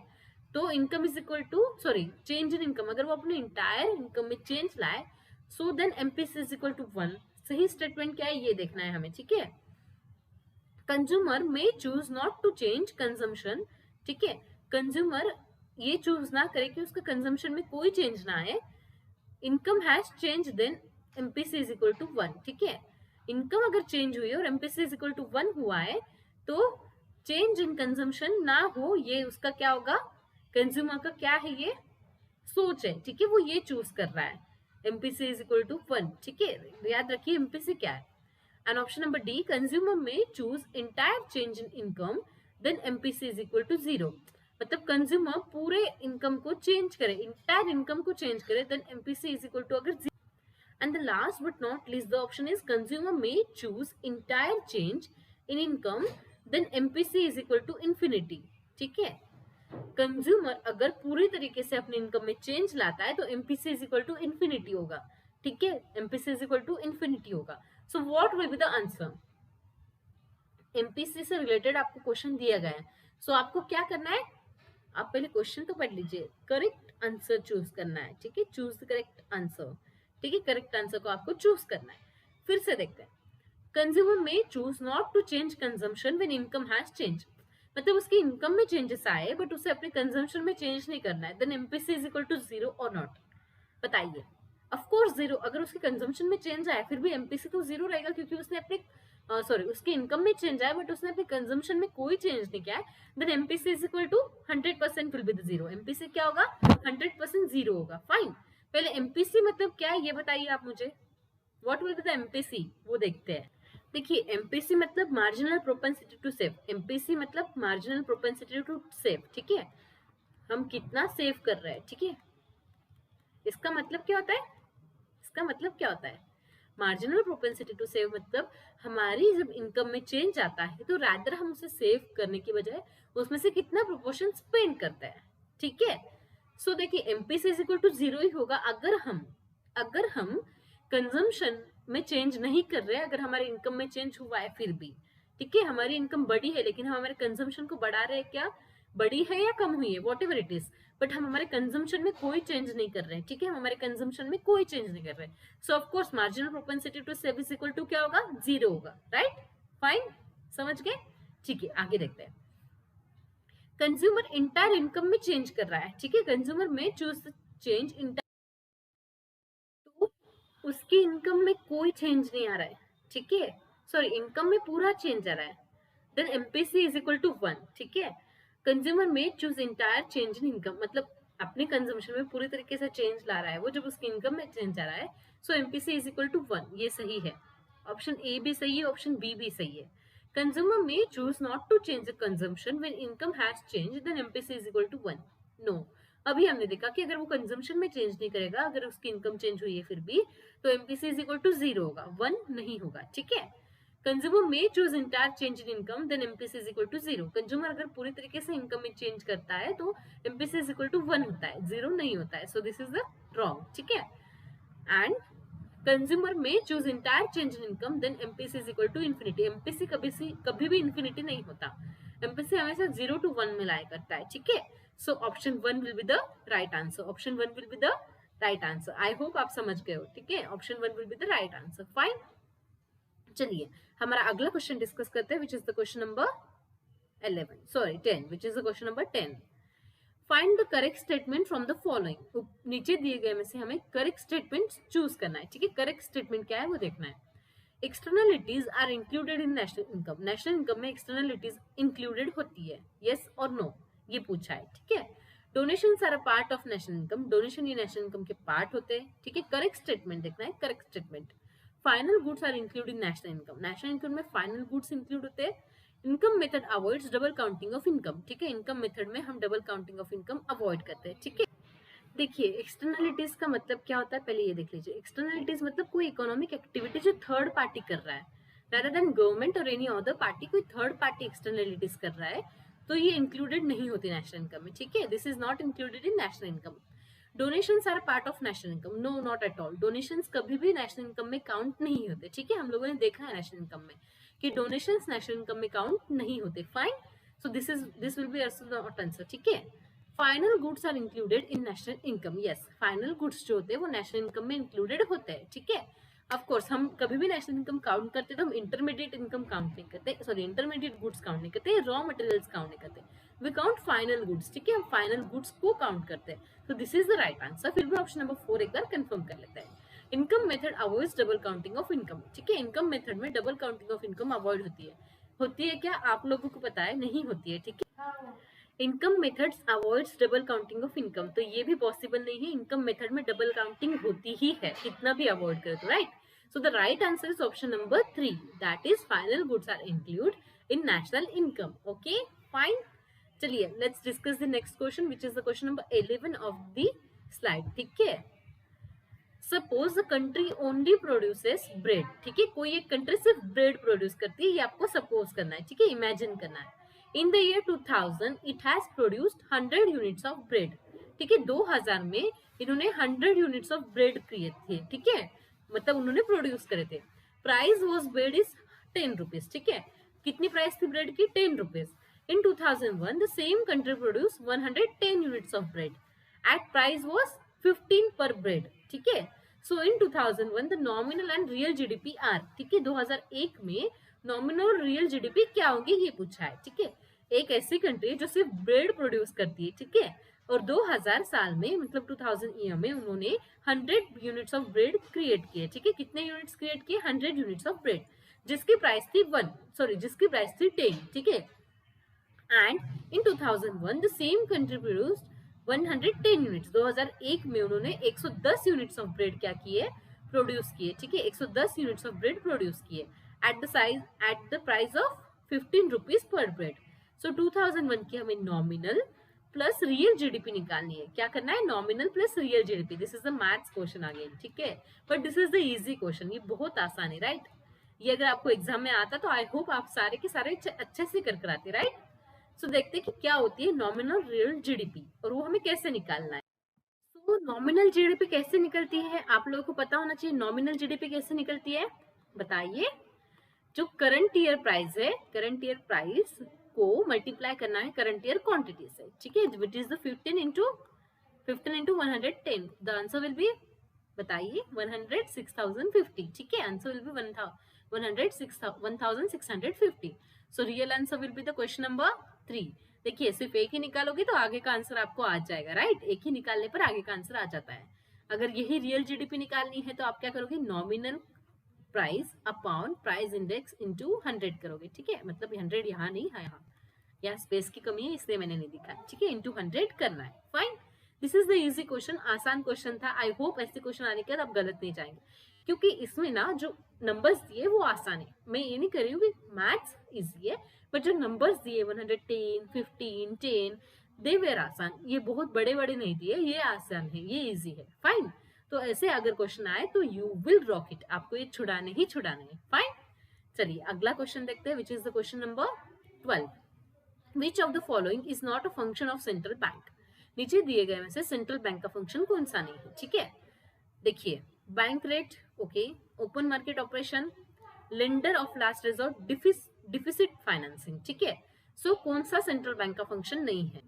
तो income is equal to sorry change in income, अगर वो अपने इंटायर इनकम में चेंज लाए, so then MPC is equal to 1। सही स्टेटमेंट क्या है ये देखना है हमें, ठीक है। Consumer may choose not to change consumption, ठीक है, कंज्यूमर ये चूज ना करे कि उसका कंजम्पशन में कोई चेंज ना आए, income has change, then MPC is equal to 1, ठीक है। इनकम अगर चेंज हुई है और एमपीसी इज इक्वल टू 1 हुआ है तो चेंज इन कंजम्पशन ना हो, ये उसका क्या होगा, कंज्यूमर का क्या है ये सोच है, ठीक है, वो ये चूज कर रहा है, एमपीसी इज इक्वल टू 1, ठीक है, याद रखिए एमपीसी क्या है। And option number D, consumer may choose entire change in income, then MPC is equal to 0, मतलब कंज्यूमर पूरे इनकम को चेंज करे, इंटायर इनकम को चेंज करे, then MPC is equal to अगर 0। And the last but not least the option is consumer may choose entire change in income, then MPC is equal to infinity, ठीक है। Consumer अगर पूरी तरीके से अपनी इनकम में चेंज लाता है तो MPC is equal to infinity होगा, ठीक है, MPC is equal to infinity होगा। So what will be the answer, MPC से रिलेटेड आपको क्वेश्चन दिया गया है, सो आपको क्या करना है, आप पहले क्वेश्चन तो पढ़ लीजिए, करेक्ट आंसर चूज करना है, ठीक है, चूज द करेक्ट आंसर, ठीक है, करेक्ट आंसर को आपको चूज करना है। फिर से देखते हैं, consumer may choose not to change consumption when income has change, मतलब उसकी इनकम में चेंजेस आए बट उसे अपने कंजम्पशन में चेंज नहीं करना है, then MPC is equal to 0 और नॉट, बताइए। ऑफ कोर्स 0, अगर उसके कंजम्पशन में चेंज आया फिर भी एमपीसी तो 0 रहेगा, क्योंकि उसने अपने सॉरी उसकी इनकम में चेंज आया बट उसने अपने कंजम्पशन में कोई चेंज नहीं किया है, then MPC is equal to 100% will be the 0, MPC क्या होगा 100% 0 होगा। फाइन, पहले एमपीसी मतलब क्या है ये बताइए आप मुझे, what will be the MPC वो देखते हैं। देखिए एमपीसी मतलब marginal propensity to save, MPC मतलब मार्जिनल प्रोपेंसिटी टू सेव, ठीक है, हम कितना सेव कर रहे हैं, ठीक है, इसका मतलब क्या होता है, इसका मतलब क्या होता है, मार्जिनल प्रोपेंसिटी टू सेव मतलब हमारी जब इनकम में चेंज आता है तो रादर हम उसे सेव करने की बजाय उसमें से कितना प्रोपोर्शन स्पेंड करते हैं, ठीक है। सो देखिए एमपीसी इज इक्वल टू 0 ही होगा अगर हम कंजम्पशन में चेंज नहीं कर रहे, अगर हमारी इनकम में चेंज हुआ है फिर भी, ठीक है, हमारी इनकम बढ़ी है लेकिन हम हमारे कंजम्पशन को बढ़ा रहे हैं, क्या बढ़ी है या कम हुई है, what ever it is, but हम हमारे कंजम्पशन में कोई चेंज नहीं कर रहे हैं, ठीक है, हम हमारे कंजम्पशन में कोई चेंज नहीं कर रहे हैं, so of course marginal propensity to save is equal to क्या होगा 0 होगा, राइट। फाइन, समझ गए, ठीक है, आगे देखते हैं। कंज्यूमर इंटायर इनकम में चेंज कर रहा है, ठीक है, consumer may choose change entire, तो उसकी इनकम में कोई चेंज नहीं आ रहा है, ठीक है, सॉरी इनकम में पूरा चेंज आ रहा है, then MPC is equal to 1, ठीक है। Consumer may choose entire change in income मतलब अपने कंजम्पशन में पूरी तरीके से चेंज ला रहा है वो जब उसकी इनकम में चेंज आ रहा है, सो एमपीसी इज इक्वल टू 1, ये सही है, ऑप्शन ए भी सही है, ऑप्शन बी भी सही है। Consumer may choose not to change the consumption when income has change, then MPC is equal to 1, no, अभी हमने देखा कि अगर वो कंजम्पशन में चेंज नहीं करेगा, अगर उसकी इनकम चेंज हुई है फिर भी, तो एमपीसी इज इक्वल टू 0 होगा, 1 नहीं होगा, ठीक है। Consumer may choose entire change in income then MPC is equal to 0। Consumer अगर पूरी तरीके से इनकम में चेंज करता है तो एमपीसी इज इक्वल टू 1 होता है, 0 नहीं होता है। So this is the wrong, ठीक है। And consumer may choose entire change in income then MPC is equal to infinity. MPC कभी भी इन्फिनिटी नहीं होता, एमपीसी हमेशा 0 to 1 में लाया करता है, ठीक है। So option 1 will be the right answer, option 1 will be the right answer. I hope आप समझ गए हो, ठीक है। Option 1 will be the right answer, fine. चलिए हमारा अगला क्वेश्चन डिस्कस करते हैं, which is the question number 10, which is the question number 10। Find the correct statement from the following. नीचे दिए गए में से हमें करेक्ट स्टेटमेंट चूज करना है, ठीक है। करेक्ट स्टेटमेंट क्या है वो देखना है। Externalities are included in national income. नेशनल इनकम में एक्सटर्नलिटीज इंक्लूडेड होती है, यस और नो, ये पूछा है, ठीक है। Donations are a part of national income. Donation ये नेशनल इनकम के पार्ट होते हैं, ठीक है। करेक्ट स्टेटमेंट देखना है, correct statement. Final goods are include in national income. नेशनल इनकम में फाइनल गुड्स इंक्लूड होते हैं। Income method avoids double counting of income, ठीक है। इनकम मेथड में हम double counting of income avoid करते हैं, ठीक है। देखिए एक्सटर्नलिटीज का मतलब क्या होता है, पहले ये देख लीजिए। एक्सटर्नलिटीज मतलब कोई इकोनॉमिक एक्टिविटी जो थर्ड पार्टी कर रहा है, rather देन गवर्नमेंट और एनी अदर पार्टी, कोई थर्ड पार्टी एक्सटर्नलिटीज कर रहा है, तो ये इंक्लूडेड नहीं होती नेशनल इनकम में, ठीक है। This is not included in national income. Donations are part of national income. No, not at all. Donations कभी भी नेशनल इनकम में काउंट नहीं होते, ठीक है। हम लोगों ने देखा है नेशनल इनकम में कि डोनेशंस नेशनल इनकम में काउंट नहीं होते, fine. So this will be not answer, ठीक है। Final goods are included in national income. Yes, final goods जो होते हैं वो नेशनल इनकम में इंक्लूडेड होते हैं, ठीक है। ऑफ कोर्स हम कभी भी नेशनल इनकम काउंट करते तो हम इंटरमीडिएट इनकम काउंट नहीं करते, सॉरी इंटरमीडिएट गुड्स काउंट नहीं करते, रॉ मटेरियल्स काउंट नहीं करते। वी काउंट फाइनल गुड्स, ठीक है। हम फाइनल गुड्स को काउंट करते हैं। तो this is the right answer. फिर भी ऑप्शन नंबर 4 एक बार कंफर्म कर लेते हैं। Income method avoids double counting of income, ठीक है। इनकम मेथड में double counting of income avoid होती है क्या आप लोगों को पता है? नहीं होती है, ठीक है। Income methods avoids double counting of income, तो ये भी पॉसिबल नहीं है। इनकम मेथड में डबल काउंटिंग होती ही है, कितना भी अवॉइड करो तो, right. So the right answer is option number 3, that is final goods are include in national income, okay fine. चलिए let's discuss the next question, which is the question number 11 of the slide, ठीक है। Suppose the country only produces bread, ठीक है। कोई एक country सिर्फ bread produce करती है, ये आपको सपोज करना है, ठीक है, इमेजिन करना है। In the year 2000 it has produced 100 units of bread, ठीक है। 2000 में इन्होंने 100 यूनिट्स ऑफ ब्रेड किए थे, ठीक है, मतलब उन्होंने प्रोड्यूस करे थे। Price was bread is 10 rupees, ठीक है। कितनी प्राइस थी ब्रेड की? 10 rupees. In 2001 the same country produce 110 units of bread at price was 15 per bread, ठीक है। So in 2001 the nominal and real GDP are, ठीक है। 2001 में नॉमिनल और रियल जीडीपी क्या होंगे ये पूछा है, ठीक है। एक ऐसी कंट्री जो सिर्फ ब्रेड प्रोड्यूस करती है, ठीक है, और 2000 साल में मतलब 2000 ईयर में उन्होंने 100 यूनिट्स ऑफ ब्रेड क्रिएट किए, ठीक है। कितने यूनिट्स क्रिएट किए? 100 यूनिट्स ऑफ ब्रेड, जिसकी प्राइस थी 10, ठीक है। And in 2001 the same country produced 110 units. 2001 में उन्होंने 110 यूनिट्स ऑफ ब्रेड क्या किए? प्रोड्यूस किए, ठीक है। 110 यूनिट्स ऑफ ब्रेड प्रोड्यूस किए at the price of 15 rupees per bread. So 2001 की हमें नॉमिनल प्लस रियल जीडीपी निकालनी है। क्या करना है? Nominal plus real GDP. This is the maths question again, ठीक है, but this is the easy question, ये बहुत आसान है, राइट। ये अगर आपको एग्जाम में आता तो आई होप आप सारे के सारे अच्छे से कर कराते, राइट। सो देखते हैं कि क्या होती है नॉमिनल रियल जीडीपी और वो हमें कैसे निकालना है। तो नॉमिनल जीडीपी कैसे निकलती है आप लोगों को पता होना चाहिए। नॉमिनल जीडीपी कैसे निकलती है बताइए। जो करंट ईयर प्राइस है, करंट ईयर प्राइस को मल्टीप्लाई करना है करंट ईयर क्वांटिटी से, ठीक है, विच is the 15 into 110। The answer will B, बताइए, 106,050, ठीक है। Answer will B 106,50। So real answer will be the question number 3। देखिए सिर्फ एक ही निकालोगे तो आगे का आंसर आपको आ जाएगा, राइट। एक ही निकालने पर आगे का आंसर आ जाता है। अगर यही रियल जीडीपी निकालनी है तो आप क्या करोगे? Nominal price upon price index into 100 करोगे, ठीक है। मतलब 100 यहाँ नहीं है, यहाँ स्पेस की कमी है इसलिए मैंने नहीं दिखा, ठीक है। इंटू 100 करना है, fine. This is the easy question, आसान क्वेश्चन था। आई होप ऐसे क्वेश्चन आने के बाद आप गलत नहीं जाएंगे, क्योंकि इसमें ना जो नंबर्स दिए वो आसान है। मैं ये नहीं कर रही हूँ कि मैथ्स इजी है, बट जो नंबर्स दिए 110, 15, 10 दे वेर आसान। ये बहुत बड़े बड़े नहीं दिए, ये आसान है, ये इजी है, फाइन। तो ऐसे अगर क्वेश्चन आए तो यू विल रॉक इट, आपको ये छुड़ाने ही छुड़ाने हैं, फाइन। चलिए अगला क्वेश्चन देखते हैं, which is the question number 12. Which of the following is not a function of central bank. नीचे दिए गए में से सेंट्रल बैंक का फंक्शन कौन सा नहीं है. ठीक है, देखिए bank rate, okay, open market operation, lender of last resort, deficit financing. ठीक है, सो कौन सा सेंट्रल बैंक का फंक्शन नहीं है.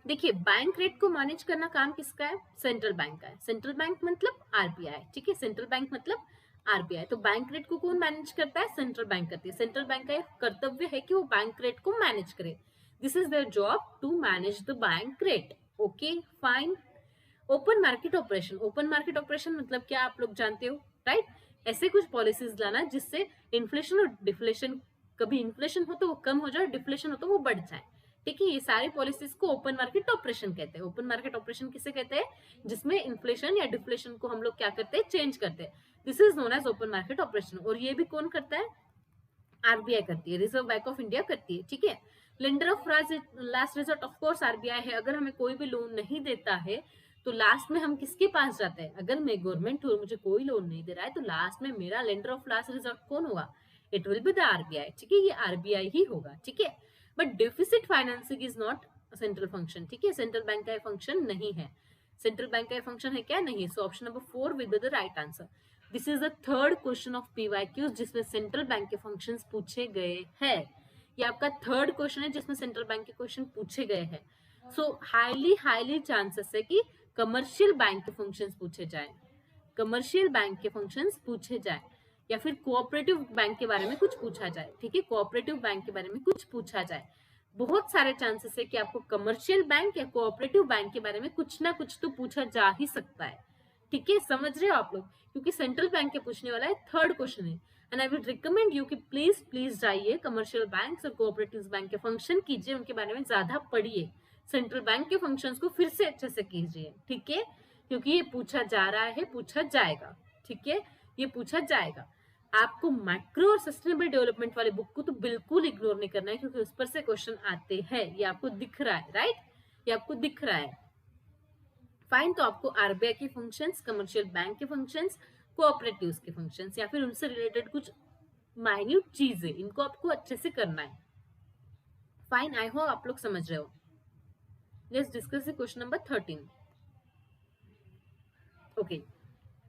देखिए बैंक रेट को मैनेज करना काम किसका है, सेंट्रल बैंक का है. सेंट्रल बैंक मतलब आरबीआई. ठीक है, सेंट्रल बैंक मतलब आरबीआई. तो बैंक रेट को कौन मैनेज करता है, सेंट्रल बैंक करती है. सेंट्रल बैंक का कर्तव्य है कि वो बैंक रेट को मैनेज करे. This is their job to manage the bank rate. Okay fine. Open market operation, open market operation मतलब क्या आप लोग जानते हो, राइट. ऐसे कुछ पॉलिसीज लाना जिससे इन्फ्लेशन और डिफ्लेशन, कभी इन्फ्लेशन हो तो वो कम हो जाए, डिफ्लेशन हो तो वो बढ़ जाए. ठीक है, ये सारे पॉलिसीज को ओपन मार्केट ऑपरेशन कहते हैं. ओपन मार्केट ऑपरेशन किसे कहते हैं, जिसमें इन्फ्लेशन या डिफ्लेशन को हम लोग क्या करते हैं, चेंज करते हैं. This is known as open market operation. और ये भी कौन करता है, आरबीआई करती है, रिजर्व बैंक ऑफ इंडिया करती है. ठीक है, lender of last resort of course RBI है. अगर हमें कोई भी लोन नहीं देता है तो लास्ट में हम किसके पास जाते हैं, अगर मैं गवर्नमेंट हूँ मुझे कोई लोन नहीं दे रहा है तो लास्ट में मेरा लेंडर ऑफ लास्ट रिजॉर्ट कौन होगा, it will be the RBI. ठीक है, ये आरबीआई ही होगा. ठीक है, but deficit financing is not central function. ठीक है, सेंट्रल बैंक का फंक्शन नहीं है. सेंट्रल बैंक का फंक्शन है क्या, नहीं. So option number 4 will be the right answer. This is the third question of PYQs जिसमें सेंट्रल बैंक के फंक्शंस पूछे गए हैं. ये आपका थर्ड क्वेश्चन है जिसमें सेंट्रल बैंक के क्वेश्चन पूछे गए हैं. सो हाईली चांसेस है कि कमर्शियल बैंक के फंक्शंस पूछे जाए, कमर्शियल बैंक के फंक्शंस पूछे जाए, या फिर कोऑपरेटिव बैंक के बारे में कुछ पूछा जाए. ठीक है, कोऑपरेटिव बैंक के बारे में कुछ पूछा जाए. बहुत सारे चांसेस है कि आपको कमर्शियल बैंक या कोऑपरेटिव बैंक के बारे में कुछ ना कुछ तो पूछा जा ही सकता है. ठीक है, समझ रहे हो आप लोग, क्योंकि सेंट्रल बैंक के पूछने वाला है, थर्ड क्वेश्चन है. And I will recommend you कि प्लीज जाइए कमर्शियल बैंक और कोऑपरेटिव बैंक के फंक्शन कीजिए, उनके बारे में ज्यादा पढ़िए, सेंट्रल बैंक के फंक्शंस को फिर से अच्छे से कीजिए. ठीक है, क्योंकि ये पूछा जा रहा है, पूछा जाएगा. ठीक है, ये पूछा जाएगा. आपको मैक्रो और सस्टेनेबल डेवलपमेंट वाले बुक को तो बिल्कुल इग्नोर नहीं करना है, क्योंकि उस पर से क्वेश्चन आते हैं. ये आपको दिख रहा है, राइट, ये आपको दिख रहा है. फाइन, तो आपको आरबीआई के फंक्शंस, कमर्शियल बैंक के फंक्शंस, कोऑपरेटिव्स के फंक्शंस या फिर उनसे रिलेटेड कुछ माइन्यूट चीजें, इनको आपको अच्छे से करना है. फाइन, आई होप आप लोग समझ रहे हो. Let's discuss the question number 13. Okay,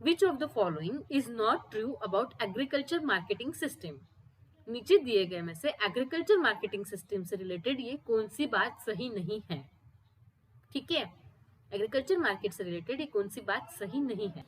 which of the following is not true about agriculture marketing system. नीचे दिए गए में से एग्रीकल्चर मार्केटिंग सिस्टम से रिलेटेड ये कौन सी बात सही नहीं है. ठीक है, एग्रीकल्चर मार्केट से रिलेटेड ये कौन सी बात सही नहीं है.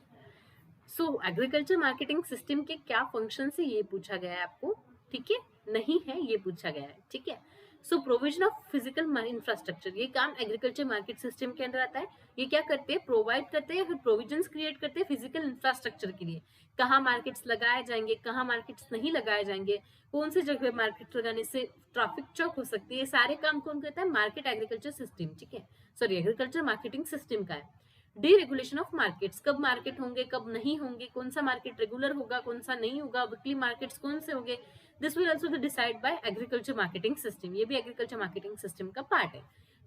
सो एग्रीकल्चर मार्केटिंग सिस्टम के क्या फंक्शन से ये पूछा गया है आपको. ठीक है, नहीं है, ये पूछा गया है. ठीक है, so provision of physical infrastructure, ये काम एग्रीकल्चर मार्केट सिस्टम के अंदर आता है. ये क्या करते हैं, प्रोवाइड करते हैं, फिर प्रोविजंस क्रिएट करते हैं फिजिकल इंफ्रास्ट्रक्चर के लिए. कहाँ मार्केट्स लगाए जाएंगे, कहाँ मार्केट्स नहीं लगाए जाएंगे, कौन सी जगह मार्केट लगाने से ट्रैफिक चौक हो सकती है, ये सारे काम कौन करता है, मार्केट एग्रीकल्चर सिस्टम. ठीक है, सॉरी एग्रीकल्चर मार्केटिंग सिस्टम का है. डीरेगुलेशन ऑफ मार्केट्स, कब मार्केट होंगे कब नहीं होंगे, कौन सा मार्केट रेगुलर होगा कौन सा नहीं होगा, वीकली मार्केट्स कौन से होंगे, this will also be decide by agriculture marketing system. ये भी एग्रीकल्चर मार्केटिंग सिस्टम का पार्ट है.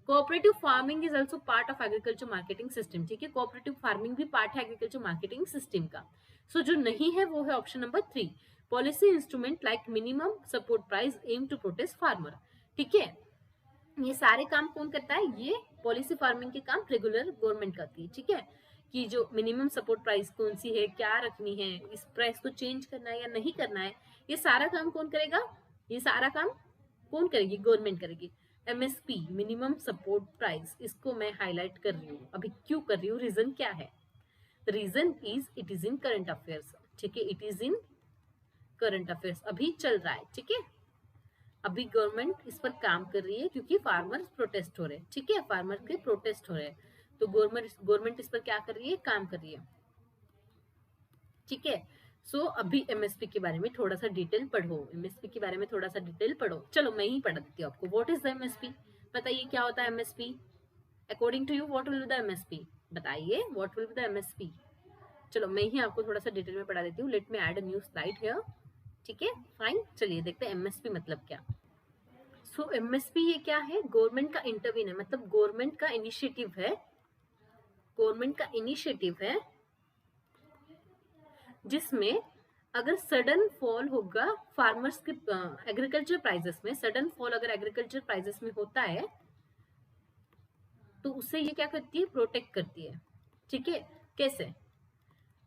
Cooperative farming is also part of agriculture marketing system. ठीक है, कोऑपरेटिव फार्मिंग भी पार्ट है एग्रीकल्चर मार्केटिंग सिस्टम का. सो जो नहीं है वो है option number 3, policy instrument like minimum support price aim to protect farmer. ठीक है, ये सारे काम कौन करता है, ये पॉलिसी फार्मिंग के काम रेगुलर गवर्नमेंट करती है. ठीक है, कि जो मिनिमम सपोर्ट प्राइस कौन सी है, क्या रखनी है, इस प्राइस को चेंज करना है या नहीं करना है, ये सारा काम कौन करेगा, ये सारा काम कौन करेगी, गवर्नमेंट करेगी. एमएसपी, मिनिमम सपोर्ट प्राइस, इसको मैं हाईलाइट कर रही हूँ. अभी क्यों कर रही हूँ, रीजन क्या है, the reason is it is in current affairs. ठीक है, it is in current affairs, अभी चल रहा है. ठीक है, अभी गवर्नमेंट इस पर काम कर रही है क्योंकि फार्मर्स प्रोटेस्ट हो रहे हैं. ठीक है, फार्मर के प्रोटेस्ट हो रहे हैं, तो गवर्नमेंट इस पर क्या कर रही है, काम कर रही है. ठीक है, सो अभी एमएसपी के बारे में थोड़ा सा डिटेल पढ़ो, एमएसपी के बारे में थोड़ा सा डिटेल पढ़ो. चलो मैं ही पढ़ा देती हूँ आपको. व्हाट इज द एमएसपी, बताइए क्या होता है MSP, according to you what will be the MSP, बताइए what will be the MSP. चलो मैं ही आपको थोड़ा सा डिटेल में पढ़ा देती हूँ. Let me add a new slide here. ठीक है, फाइन, चलिए देखते हैं एमएसपी मतलब क्या. सो एमएसपी ये क्या है, गवर्नमेंट का इंटरवीन है, मतलब गवर्नमेंट का इनिशिएटिव है, गवर्नमेंट का इनिशिएटिव है जिसमें अगर सडन फॉल होगा फार्मर्स के एग्रीकल्चर प्राइसेस में, सडन फॉल अगर एग्रीकल्चर प्राइसेस में होता है तो उससे ये क्या करती है, प्रोटेक्ट करती है। ठीक है, कैसे?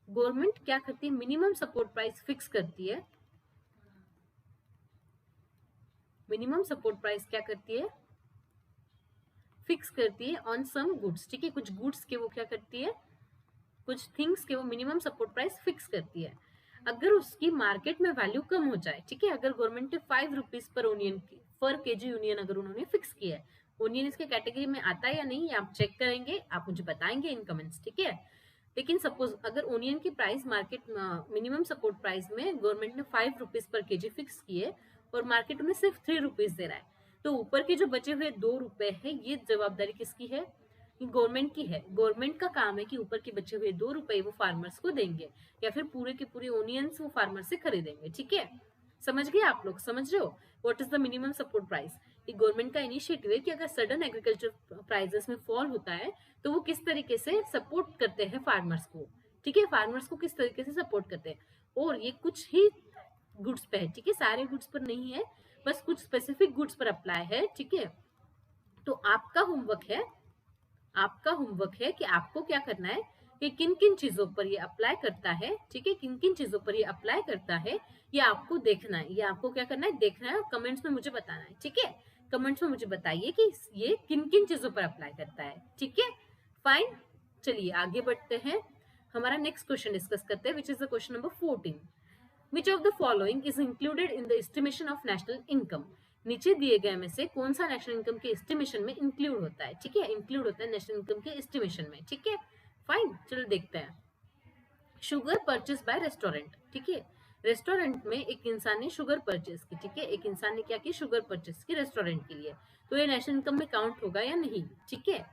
गवर्नमेंट क्या करती है, मिनिमम सपोर्ट प्राइस फिक्स करती है। मिनिमम सपोर्ट प्राइस क्या करती है, फिक्स करती है ऑन सम गुड्स। ठीक है, कुछ गुड्स के वो क्या करती है, कुछ थिंग्स के वो मिनिमम सपोर्ट प्राइस फिक्स करती है। अगर उसकी मार्केट में वैल्यू कम हो जाए, ठीक है, अगर गवर्नमेंट ने 5 रुपीज पर ओनियन पर केजी ओनियन अगर उन्होंने फिक्स किया है, ओनियन इसके कैटेगरी में आता है या नहीं आप चेक करेंगे, आप मुझे बताएंगे इन कमेंट्स। ठीक है, लेकिन सपोज अगर ओनियन की price market minimum support price में गवर्नमेंट ने 5 रुपीज पर केजी फिक्स किए और मार्केट में सिर्फ 3 रुपीज दे रहा है, तो ऊपर के जो बचे हुए 2 रुपए है, ये जवाबदारी किसकी है, गवर्नमेंट की है। गवर्नमेंट का काम है कि ऊपर के बचे हुए 2 रुपए वो फार्मर्स को देंगे या फिर पूरे के पूरे ओनियंस वो फार्मर से खरीदेंगे। ठीक है, समझ गए आप लोग, समझ रहे हो what is the minimum support price. ये गवर्नमेंट का इनिशिएटिव है कि अगर सडन एग्रीकल्चर प्राइसेस में फॉल होता है तो वो किस तरीके से सपोर्ट करते हैं फार्मर्स को। ठीक है, फार्मर्स को किस तरीके से सपोर्ट करते हैं, और ये कुछ ही गुड्स पे है। ठीक है, सारे गुड्स पर नहीं है, बस कुछ स्पेसिफिक गुड्स पर अप्लाई है। ठीक है, तो आपका होमवर्क है कि आपको क्या करना है कि किन किन चीजों पर ये अप्लाई करता है। ठीक है, किन किन चीजों पर ये अप्लाई करता है ये आपको देखना है, ये आपको क्या करना है, देखना है और कमेंट्स में मुझे बताना है। ठीक है, कमेंट्स में मुझे बताइए कि ये किन किन चीजों पर अप्लाई करता है। ठीक है, फाइन, चलिए आगे बढ़ते हैं, हमारा नेक्स्ट क्वेश्चन डिस्कस करते हैं, which is the question number 14। Which of the following is included in the estimation of national income. नीचे दिए गए में से कौन सा नेशनल इनकम के एस्टिमेशन में इंक्लूड होता है। ठीक है, इंक्लूड होता है नेशनल इनकम के एस्टिमेशन में। ठीक है, फाइन, चलो देखते हैं। Sugar purchase by restaurant. ठीक है, रेस्टोरेंट में एक इंसान ने शुगर परचेस की। ठीक है, एक इंसान ने क्या की, शुगर परचेस की रेस्टोरेंट के लिए, तो ये नेशनल इनकम में काउंट होगा या नहीं। ठीक है,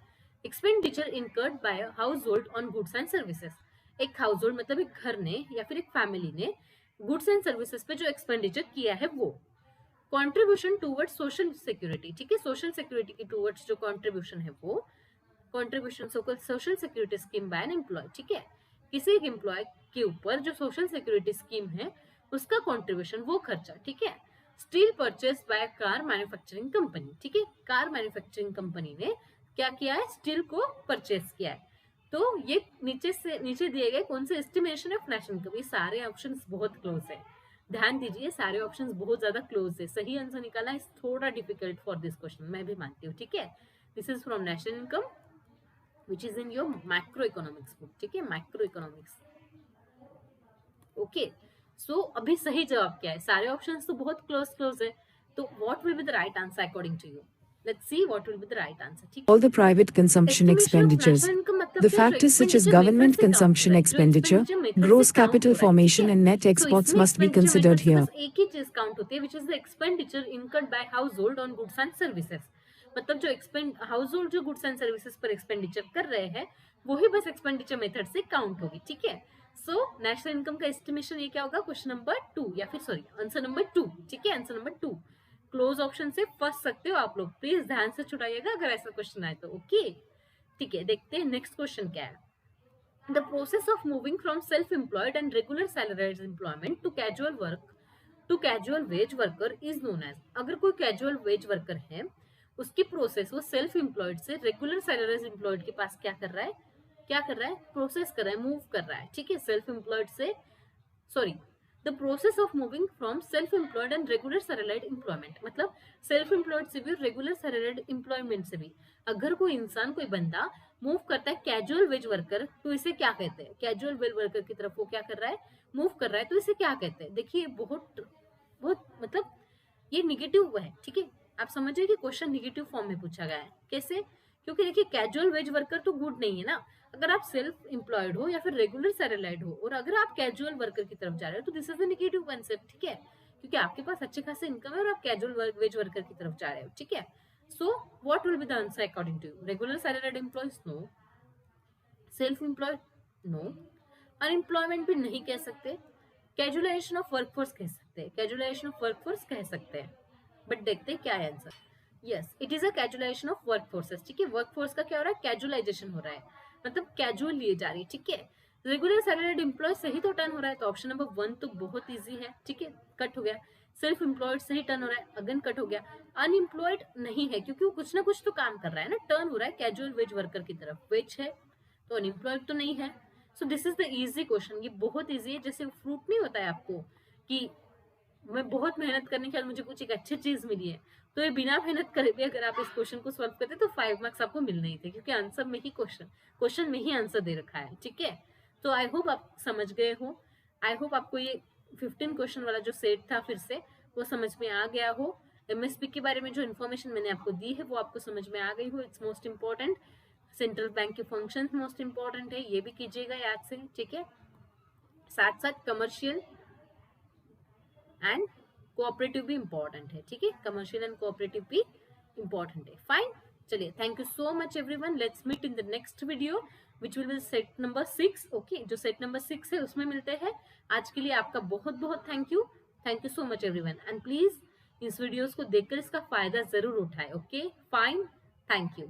expenditure incurred by house hold on goods and services. एक हाउस होल्ड मतलब एक घर ने या फिर एक फैमिली ने गुड्स एंड सर्विसेज पे जो एक्सपेंडिचर किया है वो। Contribution towards social security. ठीक है, सोशल सिक्योरिटी की टूवर्ड्स जो कॉन्ट्रीब्यूशन है वो contribution social security scheme by an employ. ठीक है, किसी एक एम्प्लॉय के ऊपर जो सोशल सिक्योरिटी स्कीम है उसका कॉन्ट्रीब्यूशन, वो खर्चा। ठीक है, steel purchase by car manufacturing company. ठीक है, कार मैन्युफैक्चरिंग कंपनी ने क्या किया है, स्टील को परचेस किया है। तो ये नीचे दिए गए कौन से एस्टिमेशन ऑफ नेशनल इनकम। ये सारे ऑप्शंस बहुत क्लोज है, ध्यान दीजिए, सारे ऑप्शंस बहुत ज्यादा क्लोज है। सही आंसर निकालना इज थोड़ा डिफिकल्ट फॉर दिस क्वेश्चन, मैं भी मानती हूँ। ठीक है, this is from national income which is in your macro economics book. ठीक है, मैक्रो इकोनॉमिक्स। ओके, सो अभी सही जवाब क्या है, सारे ऑप्शंस तो बहुत क्लोज है, तो what will be the right answer according to you. Let's see what will be the right answer. ठीक है, all the private consumption expenditures. The factors such as government consumption expenditure, gross capital formation and net exports must be considered here. एक ही चीज count होती है, which is the expenditure incurred by household on goods and services। मतलब जो house hold जो goods and services पर expenditure कर रहे हैं वही बस एक्सपेंडिचर मेथड से काउंट होगी। ठीक है, सो नेशनल इनकम का एस्टिमेशन ये क्या होगा, क्वेश्चन नंबर 2 या फिर सॉरी आंसर नंबर 2। ठीक है, आंसर नंबर 2 क्लोज ऑप्शन से फंस सकते हो आप लोग, प्लीज ध्यान से छुड़ाइएगा अगर ऐसा क्वेश्चन आए तो। ओके, ठीक है, देखते हैं नेक्स्ट क्वेश्चन क्या है। The process of moving from self employed and regular salaried employment to casual wage worker is known as. अगर कोई कैजुअल वेज वर्कर है उसकी प्रोसेस वो सेल्फ एम्प्लॉयड से रेगुलर सैलरीड एम्प्लॉयड के पास क्या कर रहा है, प्रोसेस कर रहा है, मूव कर रहा है। ठीक है, सेल्फ एम्प्लॉयड से sorry the process of moving from self employed and regular salaried employment, मतलब सेल्फ एम्प्लॉयड से भी और रेगुलर सैलरीड एम्प्लॉयमेंट से भी अगर कोई इंसान कोई बंदा मूव करता है कैजुअल वेज वर्कर, तो इसे क्या कहते हैं, कैजुअल वेज वर्कर की तरफ वो क्या कर रहा है, मूव कर रहा है, तो इसे क्या कहते हैं। देखिए बहुत मतलब ये निगेटिव है। ठीक है, आप समझिए कि क्वेश्चन निगेटिव फॉर्म में पूछा गया है। कैसे, क्योंकि देखिए कैजुअल वेज वर्कर तो गुड नहीं है ना। अगर आप सेल्फ एम्प्लॉयड हो या फिर रेगुलर सैलरीड हो और अगर आप कैजुअल वर्कर की तरफ जा रहे हो तो this is the negative concept. ठीक है, क्योंकि आपके पास अच्छे खासे इनकम है और आप कैजुअल वेज वर्कर की तरफ जा रहे हो। ठीक है, so what will be the answer according to you. Regular salaried employees no, self employed no, unemployment भी नहीं कह सकते, कैजुअलाइजेशन ऑफ वर्कफोर्स कह सकते हैं, कैजुअलाइजेशन ऑफ वर्कफोर्स कह सकते हैं, बट देखते हैं क्या है answer. Yes, it is a casualization of workforces. ठीक है, वर्कफोर्स का क्या हो रहा है, कैजुअलाइजेशन हो रहा है, मतलब कैजुअल लिए जा रही है। ठीक है, रेगुलर सैलरीड एम्प्लॉय से ही तो टर्न हो रहा है, तो ऑप्शन नंबर 1 तो बहुत इजी है, ठीक है, कट हो गया। सेल्फ एम्प्लॉयड से ही टर्न हो रहा है, अगेन कट हो गया। अनएम्प्लॉयड नहीं है क्योंकि वो कुछ ना कुछ तो काम कर रहा है ना, टर्न हो रहा है कैजुअल वेज वर्कर की तरफ, वेज है तो अनएम्प्लॉयड तो नहीं है। So this is the easy question, ये बहुत इजी है। जैसे फ्रूट नहीं होता है आपको कि मैं बहुत मेहनत करने के बाद मुझे कुछ एक अच्छी चीज मिली है, तो ये बिना मेहनत करे भी अगर आप इस क्वेश्चन को सॉल्व करते तो 5 मार्क्स आपको मिलने ही थे, क्योंकि आंसर में ही क्वेश्चन में ही आंसर दे रखा है, ठीक है। तो आई होप आप समझ गए हो, आई होप आपको ये 15 क्वेश्चन वाला जो सेट था फिर से वो समझ में आ गया हो। एमएसपी के बारे में जो इन्फॉर्मेशन मैंने आपको दी है वो आपको समझ में आ गई हो, it's most important. Central bank के फंक्शन मोस्ट इम्पोर्टेंट है, ये भी कीजिएगा याद से, ठीक है। साथ साथ कमर्शियल एंड कोऑपरेटिव भी इंपॉर्टेंट है, ठीक है, कमर्शियल एंड कोऑपरेटिव भी इंपॉर्टेंट है। फाइन, चलिए, thank you so much everyone, let's meet in the next video which will be set number 6। Okay, जो सेट नंबर 6 है उसमें मिलते हैं। आज के लिए आपका बहुत बहुत thank you so much everyone, and please इस वीडियोस को देखकर इसका फायदा जरूर उठाए। Okay fine, thank you.